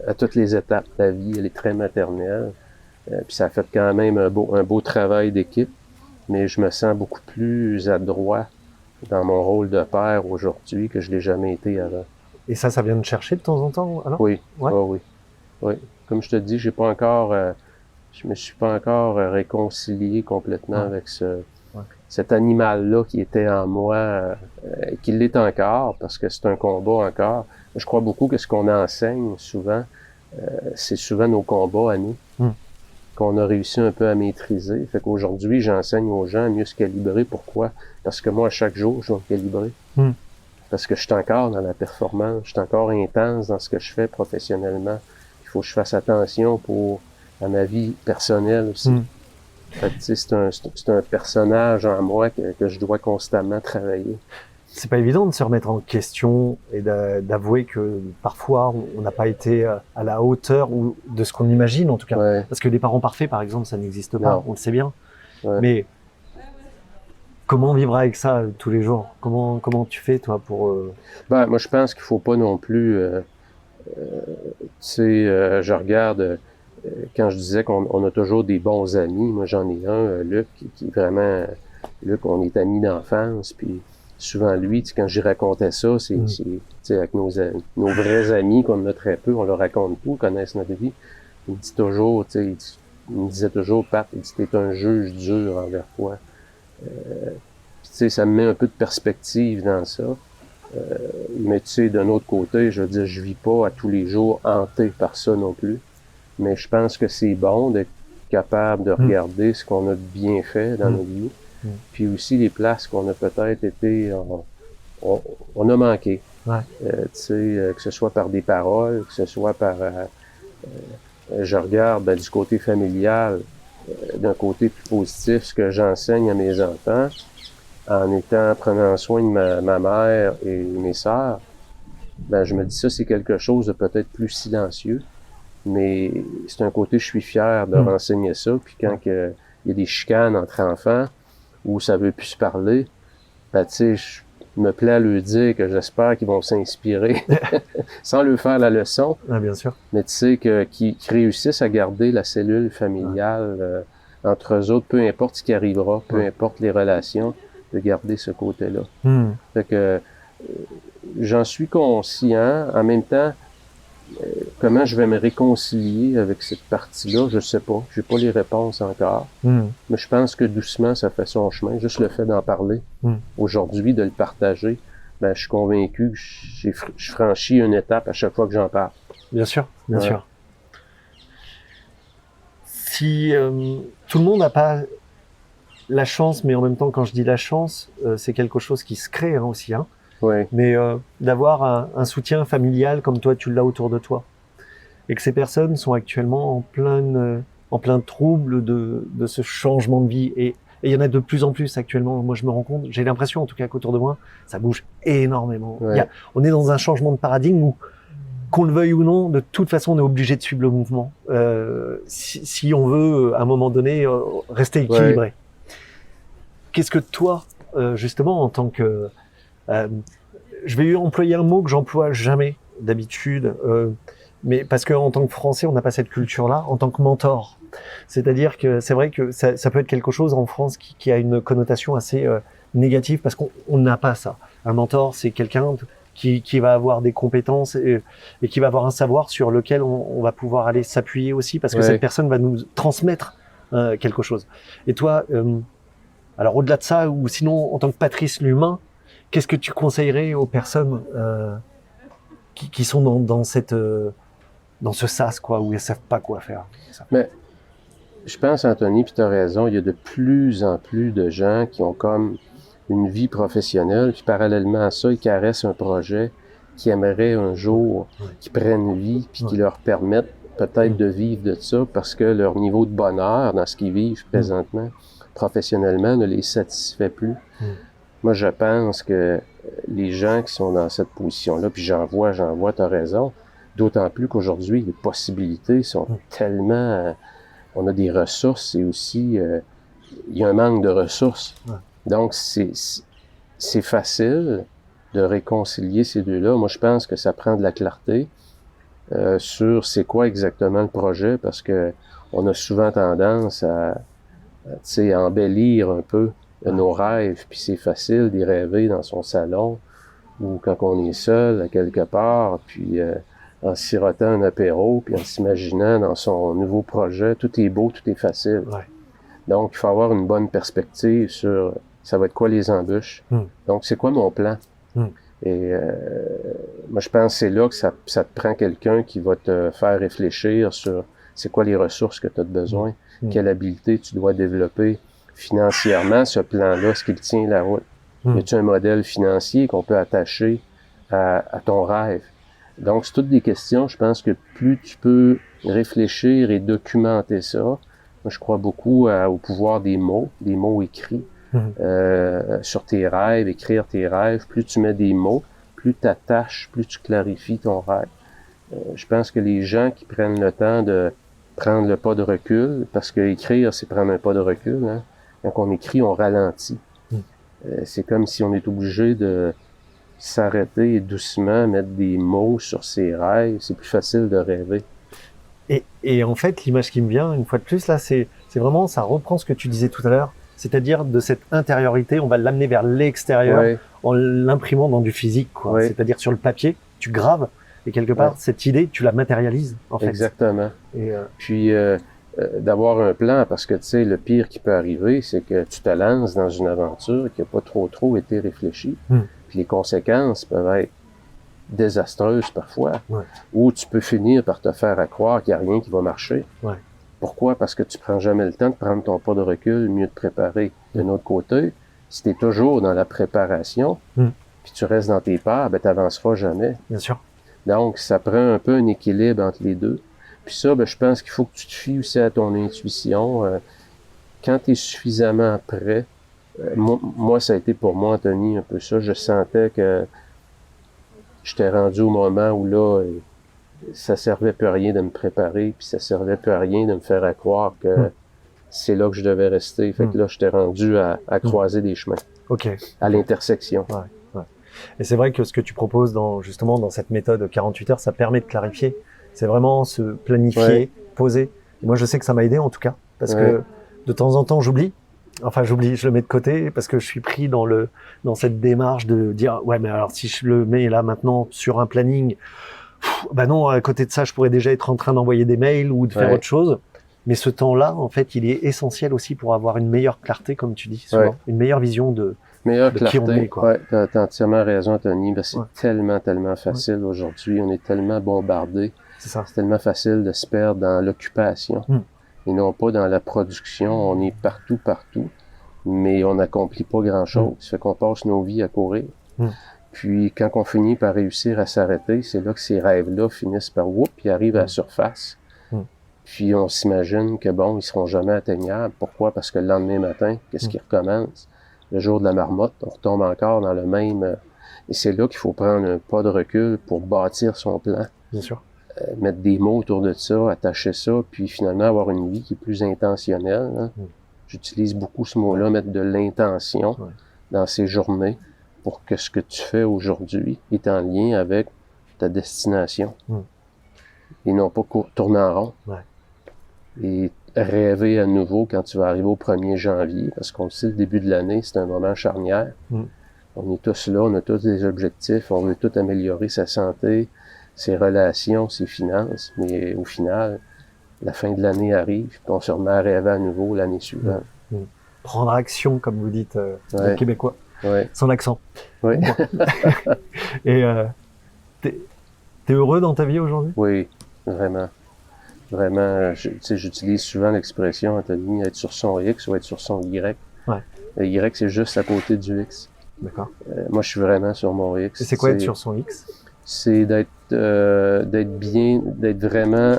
à toutes les étapes de la vie. Elle est très maternelle. Puis ça a fait quand même un beau travail d'équipe. Mais je me sens beaucoup plus adroit dans mon rôle de père aujourd'hui que je l'ai jamais été avant. Et ça vient de chercher de temps en temps, alors? Oui, Ouais. oui. oui. Comme je te dis, je me suis pas encore réconcilié complètement avec cet animal-là qui était en moi, qui l'est encore, parce que c'est un combat encore. Je crois beaucoup que ce qu'on enseigne souvent, c'est souvent nos combats à nous, qu'on a réussi un peu à maîtriser. Fait qu'aujourd'hui, j'enseigne aux gens à mieux se calibrer. Pourquoi? Parce que moi, chaque jour, je dois me calibrer. Parce que je suis encore dans la performance, je suis encore intense dans ce que je fais professionnellement. Il faut que je fasse attention à ma vie personnelle aussi. Fait que, tu sais, c'est un personnage en moi que je dois constamment travailler. C'est pas évident de se remettre en question et d'avouer que parfois on n'a pas été à la hauteur de ce qu'on imagine en tout cas. Ouais. Parce que les parents parfaits, par exemple, ça n'existe pas, Non. on le sait bien. Ouais. Mais comment vivre avec ça tous les jours? Comment tu fais toi pour... Ben, moi, je pense qu'il faut pas non plus... tu sais, je regarde... quand je disais qu'on a toujours des bons amis, moi j'en ai un, Luc, qui est vraiment... Luc, on est amis d'enfance, puis souvent lui, tu sais, quand j'y racontais ça, tu sais, avec nos vrais amis, qu'on a très peu, on leur raconte tout, ils connaissent notre vie. Il me dit toujours, tu sais, il me disait toujours, Pat, il dit, t'es un juge dur envers toi. Tu sais, ça me met un peu de perspective dans ça. Mais tu sais, d'un autre côté, je veux dire, je vis pas à tous les jours hanté par ça non plus. Mais je pense que c'est bon d'être capable de regarder ce qu'on a de bien fait dans notre vie. Puis aussi les places qu'on a peut-être été... on a manqué. Ouais. Tu sais, que ce soit par des paroles, que ce soit par... je regarde du côté familial, d'un côté plus positif, ce que j'enseigne à mes enfants, en prenant soin de ma mère et mes sœurs. Ben, je me dis ça, c'est quelque chose de peut-être plus silencieux. Mais c'est un côté, je suis fier de renseigner ça. Puis quand il y a des chicanes entre enfants où ça veut plus se parler, ben tu sais, je me plais à leur dire que j'espère qu'ils vont s'inspirer sans leur faire la leçon. Ah, bien sûr. Mais tu sais, qu'ils réussissent à garder la cellule familiale entre eux autres, peu importe ce qui arrivera, peu importe les relations, de garder ce côté-là. Fait que j'en suis conscient. En même temps, comment je vais me réconcilier avec cette partie-là, je sais pas. J'ai pas les réponses encore. Mais je pense que doucement, ça fait son chemin. Juste le fait d'en parler aujourd'hui, de le partager, ben, je suis convaincu que je franchis une étape à chaque fois que j'en parle. Bien sûr, bien sûr. Si tout le monde n'a pas la chance, mais en même temps, quand je dis la chance, c'est quelque chose qui se crée aussi, hein. Ouais. Mais d'avoir un soutien familial comme toi, tu l'as autour de toi. Et que ces personnes sont actuellement en plein trouble de ce changement de vie. Et il y en a de plus en plus actuellement. Moi, je me rends compte, j'ai l'impression en tout cas qu'autour de moi, ça bouge énormément. Ouais. On est dans un changement de paradigme où, qu'on le veuille ou non, de toute façon, on est obligé de suivre le mouvement. Si on veut, à un moment donné, rester équilibré. Ouais. Qu'est-ce que toi, justement, en tant que... je vais employer un mot que j'emploie jamais d'habitude, mais parce que en tant que Français, on n'a pas cette culture-là, en tant que mentor. C'est-à-dire que c'est vrai que ça peut être quelque chose en France qui a une connotation assez négative parce qu'on n'a pas ça. Un mentor, c'est quelqu'un qui va avoir des compétences et qui va avoir un savoir sur lequel on va pouvoir aller s'appuyer aussi parce que cette personne va nous transmettre quelque chose. Et toi, alors au-delà de ça, ou sinon en tant que Patrice l'humain, qu'est-ce que tu conseillerais aux personnes qui sont dans ce sas, quoi, où elles savent pas quoi faire? Mais je pense, Anthony, puis tu as raison, il y a de plus en plus de gens qui ont comme une vie professionnelle, puis parallèlement à ça, ils caressent un projet qui aimerait un jour qu'ils prennent vie, puis qui leur permettent peut-être de vivre de ça, parce que leur niveau de bonheur dans ce qu'ils vivent présentement, professionnellement, ne les satisfait plus. Moi, je pense que les gens qui sont dans cette position-là, puis j'en vois, t'as raison, d'autant plus qu'aujourd'hui, les possibilités sont tellement... on a des ressources et aussi, il y a un manque de ressources. Donc, c'est facile de réconcilier ces deux-là. Moi, je pense que ça prend de la clarté sur c'est quoi exactement le projet, parce que on a souvent tendance à embellir un peu nos rêves, puis c'est facile d'y rêver dans son salon ou quand on est seul à quelque part, puis en sirotant un apéro, puis en s'imaginant dans son nouveau projet. Tout est beau, tout est facile. Ouais. Donc, il faut avoir une bonne perspective sur ça va être quoi les embûches. Donc, c'est quoi mon plan? Et moi, je pense que c'est là que ça te prend quelqu'un qui va te faire réfléchir sur c'est quoi les ressources que tu as besoin, quelle habileté tu dois développer financièrement, ce plan-là, est-ce qu'il tient la route? Y a-t-il un modèle financier qu'on peut attacher à ton rêve? Donc, c'est toutes des questions. Je pense que plus tu peux réfléchir et documenter ça, moi, je crois beaucoup au pouvoir des mots écrits sur tes rêves, écrire tes rêves. Plus tu mets des mots, plus tu attaches, plus tu clarifies ton rêve. Je pense que les gens qui prennent le temps de prendre le pas de recul, parce que écrire, c'est prendre un pas de recul. Hein? Quand on écrit, on ralentit. C'est comme si on est obligé de s'arrêter et doucement mettre des mots sur ses rêves. C'est plus facile de rêver. Et en fait, l'image qui me vient, une fois de plus, là, c'est vraiment, ça reprend ce que tu disais tout à l'heure, c'est-à-dire de cette intériorité, on va l'amener vers l'extérieur en l'imprimant dans du physique, quoi. C'est-à-dire sur le papier, tu graves, et quelque part, cette idée, tu la matérialises, en fait. Exactement. Et Puis, d'avoir un plan, parce que, tu sais, le pire qui peut arriver, c'est que tu te lances dans une aventure qui n'a pas trop été réfléchie. Puis les conséquences peuvent être désastreuses parfois, ou tu peux finir par te faire croire qu'il n'y a rien qui va marcher. Pourquoi? Parce que tu prends jamais le temps de prendre ton pas de recul, mieux te préparer. D'un autre côté, si tu es toujours dans la préparation, puis tu restes dans tes peurs, ben tu n'avanceras jamais. Bien sûr. Donc, ça prend un peu un équilibre entre les deux. Puis ça, ben, je pense qu'il faut que tu te fies aussi à ton intuition. Quand tu es suffisamment prêt, moi, ça a été pour moi, Anthony, un peu ça. Je sentais que j'étais rendu au moment où là, ça servait plus à rien de me préparer, puis ça servait plus à rien de me faire croire que c'est là que je devais rester. Fait que là, j'étais rendu à croiser des chemins. À l'intersection. Et c'est vrai que ce que tu proposes justement dans cette méthode 48 heures, ça permet de clarifier. C'est vraiment se planifier, poser. Et moi, je sais que ça m'a aidé en tout cas, parce que de temps en temps, j'oublie. Enfin, j'oublie, je le mets de côté parce que je suis pris dans cette démarche de dire ouais, mais alors si je le mets là maintenant sur un planning, bah non, à côté de ça, je pourrais déjà être en train d'envoyer des mails ou de faire autre chose. Mais ce temps-là, en fait, il est essentiel aussi pour avoir une meilleure clarté, comme tu dis souvent, une meilleure vision de clarté. Qui on est, quoi. T'as entièrement raison, Anthony. Ben, c'est tellement facile aujourd'hui. On est tellement bombardé. C'est tellement facile de se perdre dans l'occupation et non pas dans la production. On est partout, mais on n'accomplit pas grand-chose. Ça fait qu'on passe nos vies à courir. Puis quand on finit par réussir à s'arrêter, c'est là que ces rêves-là finissent par puis arrivent à la surface. Puis on s'imagine que bon, ils seront jamais atteignables. Pourquoi? Parce que le lendemain matin, qu'est-ce qui recommence? Le jour de la marmotte, on retombe encore dans le même... et c'est là qu'il faut prendre un pas de recul pour bâtir son plan. Bien sûr. Mettre des mots autour de ça, attacher ça, puis finalement avoir une vie qui est plus intentionnelle. Hein. J'utilise beaucoup ce mot-là, mettre de l'intention dans ces journées pour que ce que tu fais aujourd'hui est en lien avec ta destination. Et non pas tourner en rond. Et rêver à nouveau quand tu vas arriver au 1er janvier, parce qu'on le sait, le début de l'année, c'est un moment charnière. On est tous là, on a tous des objectifs, on veut tout améliorer sa santé, ses relations, ses finances, mais au final, la fin de l'année arrive, puis on se remet à rêver à nouveau l'année suivante. Prendre action, comme vous dites, les Québécois, sans l'accent. Et t'es heureux dans ta vie aujourd'hui? Oui, vraiment. Vraiment, j'utilise souvent l'expression, Anthony, être sur son X ou être sur son Y. Le Y, c'est juste à côté du X. D'accord. Moi, je suis vraiment sur mon X. Et c'est quoi être sur son X? C'est d'être vraiment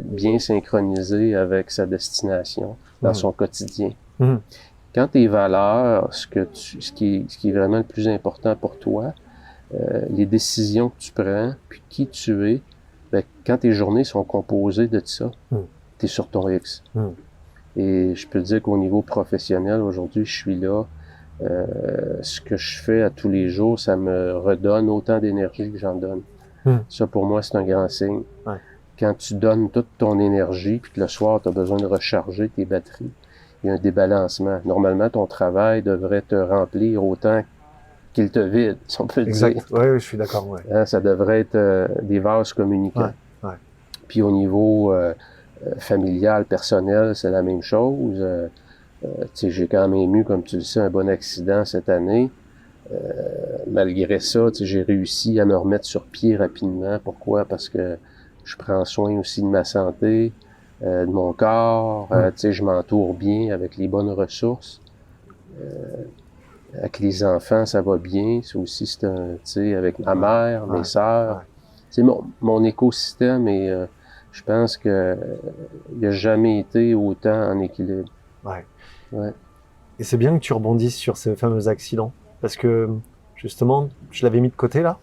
bien synchronisé avec sa destination dans son quotidien. Quand tes valeurs, ce qui est vraiment le plus important pour toi, les décisions que tu prends, puis qui tu es, ben, quand tes journées sont composées de ça, tu es sur ton X. Et je peux te dire qu'au niveau professionnel, aujourd'hui, je suis là. Ce que je fais à tous les jours, ça me redonne autant d'énergie que j'en donne. Ça, pour moi, c'est un grand signe. Quand tu donnes toute ton énergie, puis que le soir, tu as besoin de recharger tes batteries, il y a un débalancement. Normalement, ton travail devrait te remplir autant qu'il te vide, si on peut le dire. Exact. Oui, je suis d'accord. Ouais. Hein, ça devrait être des vases communicants. Ouais, ouais. Puis au niveau familial, personnel, c'est la même chose. Tu sais, j'ai quand même eu, comme tu le sais, un bon accident cette année. Malgré ça, tu sais, j'ai réussi à me remettre sur pied rapidement. Pourquoi? Parce que je prends soin aussi de ma santé, de mon corps. Tu sais, je m'entoure bien avec les bonnes ressources. Avec les enfants, ça va bien. C'est aussi, tu sais, avec ma mère, mes sœurs. Tu sais, mon écosystème est, je pense que il n'a jamais été autant en équilibre. Ouais. Ouais. Et c'est bien que tu rebondisses sur ces fameux accidents. Parce que, justement, je l'avais mis de côté, là.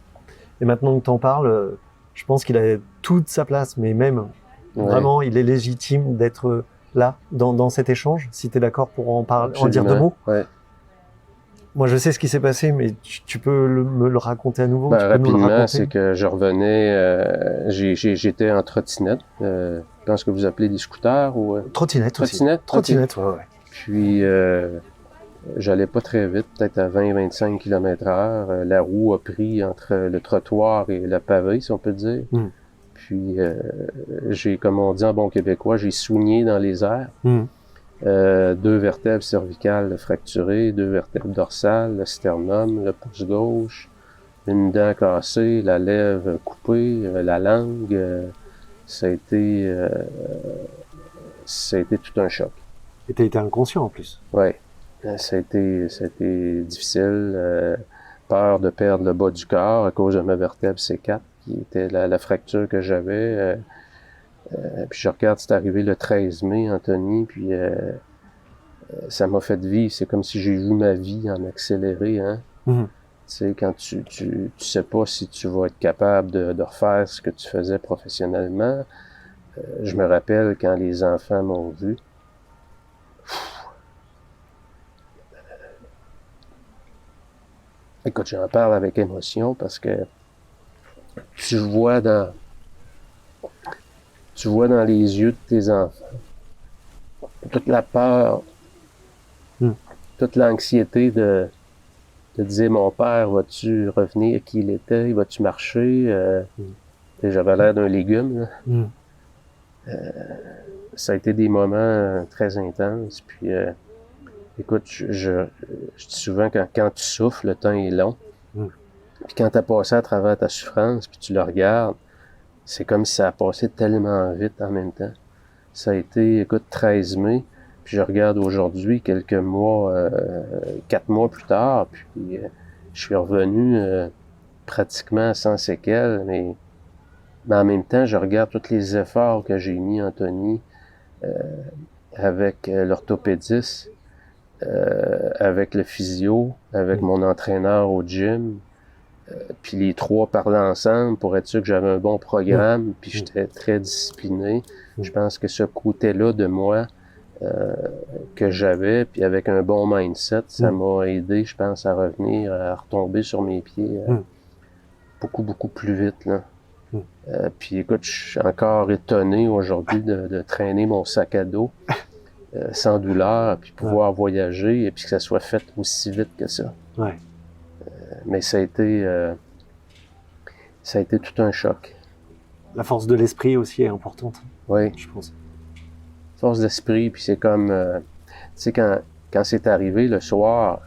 Et maintenant que tu en parles, je pense qu'il a toute sa place. Mais même, vraiment, il est légitime d'être là, dans cet échange. Si tu es d'accord pour en parler, en dire deux mots. Ouais. Moi, je sais ce qui s'est passé, mais tu peux me le raconter à nouveau? Tu peux nous le rapidement, raconter? c'est que je revenais, j'étais en trottinette. Je pense que vous appelez des scooters ou... Trottinette aussi. Trottinette, ouais. Puis, j'allais pas très vite, peut-être à 20-25 km/h. La roue a pris entre le trottoir et le pavé, si on peut dire. Puis, j'ai, comme on dit en bon québécois, j'ai soigné dans les airs. 2 vertèbres cervicales fracturées, 2 vertèbres dorsales, le sternum, le pouce gauche, une dent cassée, la lèvre coupée, la langue. Ça a été tout un choc. Et t'as été inconscient en plus. Oui. Ça a été difficile. Peur de perdre le bas du corps à cause de ma vertèbre C4, qui était la fracture que j'avais. Puis je regarde, c'est arrivé le 13 mai, Anthony, puis ça m'a fait vivre. C'est comme si j'ai vu ma vie en accéléré, hein. Tu sais, quand tu sais pas si tu vas être capable de refaire ce que tu faisais professionnellement. Je me rappelle quand les enfants m'ont vu. Écoute, j'en parle avec émotion parce que tu vois dans les yeux de tes enfants toute la peur, toute l'anxiété de dire mon père, vas-tu revenir qui il était, vas-tu marcher? Et j'avais l'air d'un légume. Ça a été des moments très intenses. Puis écoute, je dis souvent quand tu souffles, le temps est long. Puis quand tu as passé à travers ta souffrance, puis tu le regardes, c'est comme si ça a passé tellement vite en même temps. Ça a été, écoute, 13 mai, puis je regarde aujourd'hui, quelques mois, 4 mois plus tard, puis je suis revenu pratiquement sans séquelles, mais en même temps, je regarde tous les efforts que j'ai mis, Anthony, avec l'orthopédiste, avec le physio, avec mon entraîneur au gym, puis les 3 parlaient ensemble pour être sûr que j'avais un bon programme, puis j'étais très discipliné. Je pense que ce côté-là de moi que j'avais, puis avec un bon mindset, ça m'a aidé, je pense, à revenir, à retomber sur mes pieds beaucoup, beaucoup plus vite, là. Puis écoute, je suis encore étonné aujourd'hui de traîner mon sac à dos sans douleur, puis pouvoir voyager, et puis que ça soit fait aussi vite que ça. Mais ça a été tout un choc. La force de l'esprit aussi est importante. Oui. Je pense. Force d'esprit, puis c'est comme, tu sais, quand c'est arrivé le soir,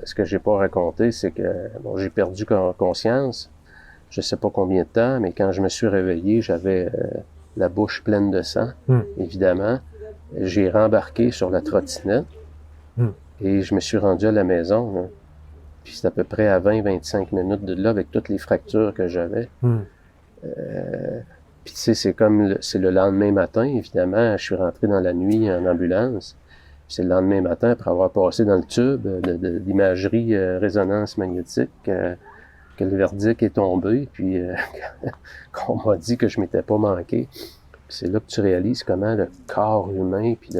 ce que j'ai pas raconté, c'est que bon, j'ai perdu conscience, je sais pas combien de temps, mais quand je me suis réveillé, j'avais la bouche pleine de sang, évidemment. J'ai rembarqué sur la trottinette et je me suis rendu à la maison, là. Puis c'est à peu près à 20-25 minutes de là, avec toutes les fractures que j'avais. Puis tu sais, c'est le lendemain matin, évidemment. Je suis rentré dans la nuit en ambulance. Puis c'est le lendemain matin, après avoir passé dans le tube d'imagerie résonance magnétique, que le verdict est tombé, puis qu'on m'a dit que je m'étais pas manqué. Puis c'est là que tu réalises comment le corps humain puis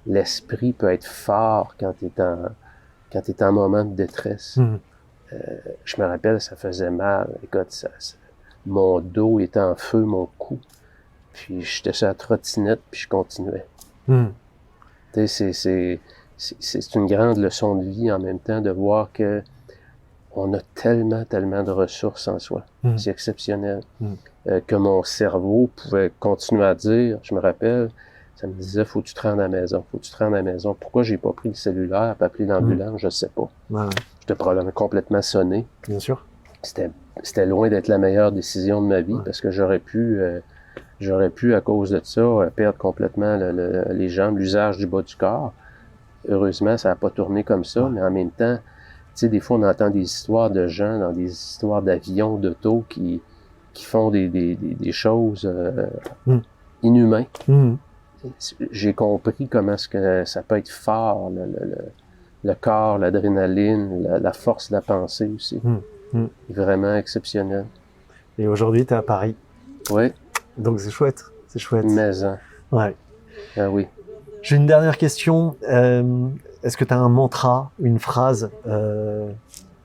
l'esprit peut être fort quand tu es en moment de détresse. Je me rappelle, ça faisait mal. Écoute, mon dos était en feu, mon cou. Puis j'étais sur la trottinette, puis je continuais. Tu sais, c'est une grande leçon de vie en même temps de voir que on a tellement, tellement de ressources en soi. C'est exceptionnel. Que mon cerveau pouvait continuer à dire, je me rappelle, ça me disait, faut que tu te rendes à la maison, faut que tu te rendes à la maison. Pourquoi j'ai pas pris le cellulaire pour appeler l'ambulance, je sais pas. Ouais, J'étais probablement complètement sonné. bien sûr. C'était loin d'être la meilleure décision de ma vie parce que j'aurais pu, à cause de ça, perdre complètement les jambes, l'usage du bas du corps. Heureusement, ça n'a pas tourné comme ça, mais en même temps, tu sais, des fois, on entend des histoires de gens dans des histoires d'avions, d'autos qui font des choses inhumaines. J'ai compris comment est-ce que ça peut être fort, le corps, l'adrénaline, la force de la pensée aussi. Vraiment exceptionnel. Et aujourd'hui, tu es à Paris. Oui. Donc c'est chouette. C'est chouette. Maison. Ouais. Ah oui. J'ai une dernière question. Est-ce que tu as un mantra, une phrase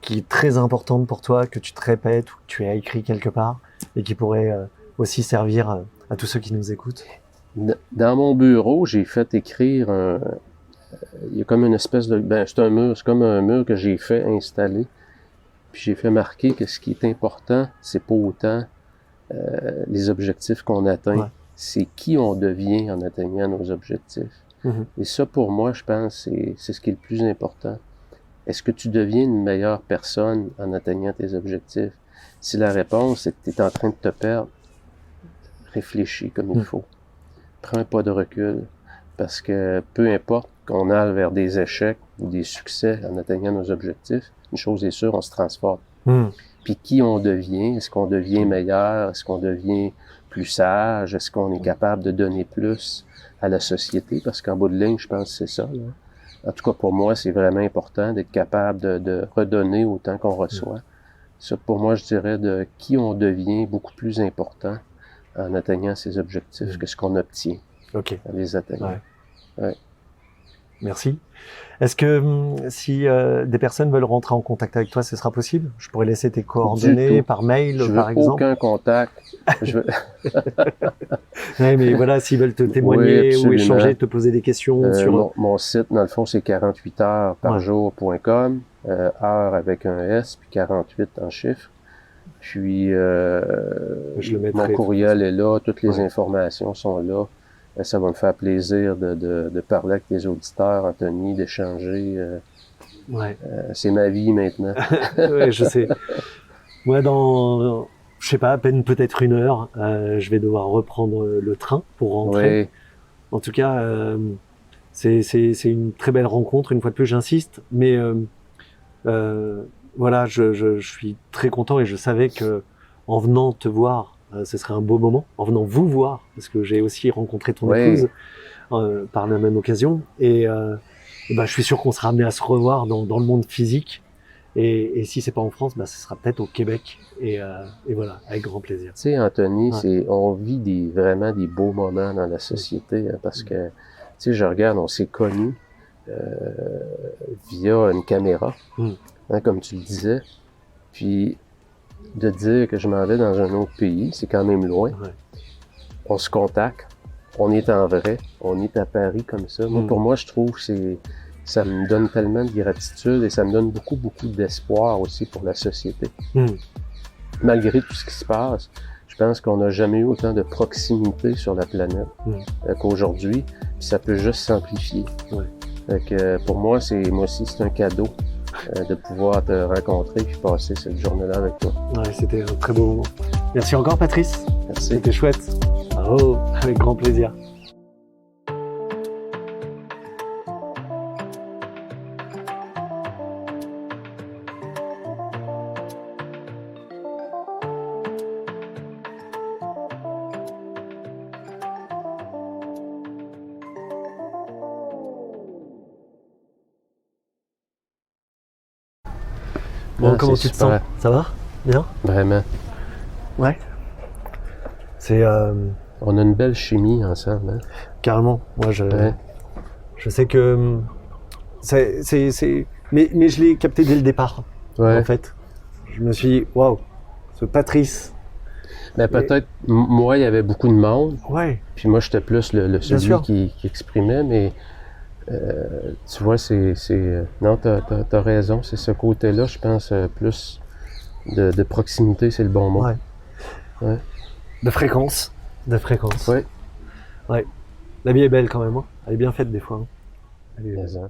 qui est très importante pour toi, que tu te répètes ou que tu as écrit quelque part et qui pourrait aussi servir à tous ceux qui nous écoutent? Dans mon bureau, j'ai fait écrire il y a comme une espèce de... c'est comme un mur que j'ai fait installer. Puis j'ai fait marquer que ce qui est important, c'est pas autant les objectifs qu'on atteint, c'est qui on devient en atteignant nos objectifs. Et ça, pour moi, je pense, c'est ce qui est le plus important. Est-ce que tu deviens une meilleure personne en atteignant tes objectifs? Si la réponse est que tu es en train de te perdre, réfléchis comme il faut. Prends un pas de recul. Parce que peu importe qu'on aille vers des échecs ou des succès en atteignant nos objectifs, une chose est sûre, on se transforme. Puis qui on devient? Est-ce qu'on devient meilleur? Est-ce qu'on devient plus sage? Est-ce qu'on est capable de donner plus à la société? Parce qu'en bout de ligne, je pense que c'est ça. Là. En tout cas, pour moi, c'est vraiment important d'être capable de redonner autant qu'on reçoit. Ça, pour moi, je dirais de qui on devient beaucoup plus important en atteignant ses objectifs que ce qu'on obtient en les atteignant. Ouais. Merci. Est-ce que si des personnes veulent rentrer en contact avec toi, ce sera possible? Je pourrais laisser tes coordonnées par mail, par exemple? Aucun contact. Ouais, mais voilà, s'ils veulent te témoigner ou échanger, te poser des questions sur... Mon site, dans le fond, c'est 48heurparjour.com, heure avec un S, puis 48 en chiffres. Puis, mon courriel est là, toutes les informations sont là. Ça va me faire plaisir de parler avec tes auditeurs, Anthony, d'échanger. C'est ma vie maintenant. Ouais, je sais. Moi, dans, je sais pas, à peine peut-être 1 heure, je vais devoir reprendre le train pour rentrer. Oui. En tout cas, c'est une très belle rencontre, une fois de plus, j'insiste. Mais voilà, je suis très content et je savais que en venant te voir, ce serait un beau moment, en venant vous voir, parce que j'ai aussi rencontré ton épouse par la même occasion. Et je suis sûr qu'on sera amené à se revoir dans le monde physique. Et si c'est pas en France, ce sera peut-être au Québec. Et voilà, avec grand plaisir. Tu sais, Anthony, on vit vraiment des beaux moments dans la société, hein, parce que, tu sais, je regarde, on s'est connus via une caméra, hein, comme tu le disais. Puis, de dire que je m'en vais dans un autre pays, c'est quand même loin. On se contacte, on est en vrai, on est à Paris comme ça. Moi, pour moi, je trouve que ça me donne tellement de gratitude et ça me donne beaucoup, beaucoup d'espoir aussi pour la société. Malgré tout ce qui se passe, je pense qu'on n'a jamais eu autant de proximité sur la planète qu'aujourd'hui, puis ça peut juste s'amplifier. Donc, pour moi aussi, c'est un cadeau de pouvoir te rencontrer et passer cette journée-là avec toi. Ouais, c'était un très beau moment. Merci encore, Patrice. Merci. C'était chouette. Bravo, avec grand plaisir. Bon, comment tu te sens? Ça va? Bien? Vraiment. Ouais. C'est... On a une belle chimie ensemble. Hein? Carrément. Moi, je sais que... Mais je l'ai capté dès le départ, en fait. Je me suis dit, waouh, ce Patrice... Ben, peut-être, moi, il y avait beaucoup de monde. Ouais. Puis moi, j'étais plus celui qui exprimait, mais Tu vois, non, t'as raison, c'est ce côté-là, je pense, plus de proximité, c'est le bon mot. Ouais. Ouais. De fréquence. De fréquence. Ouais. Ouais. La vie est belle quand même, hein. Elle est bien faite des fois. Hein. Elle est- Mais, hein.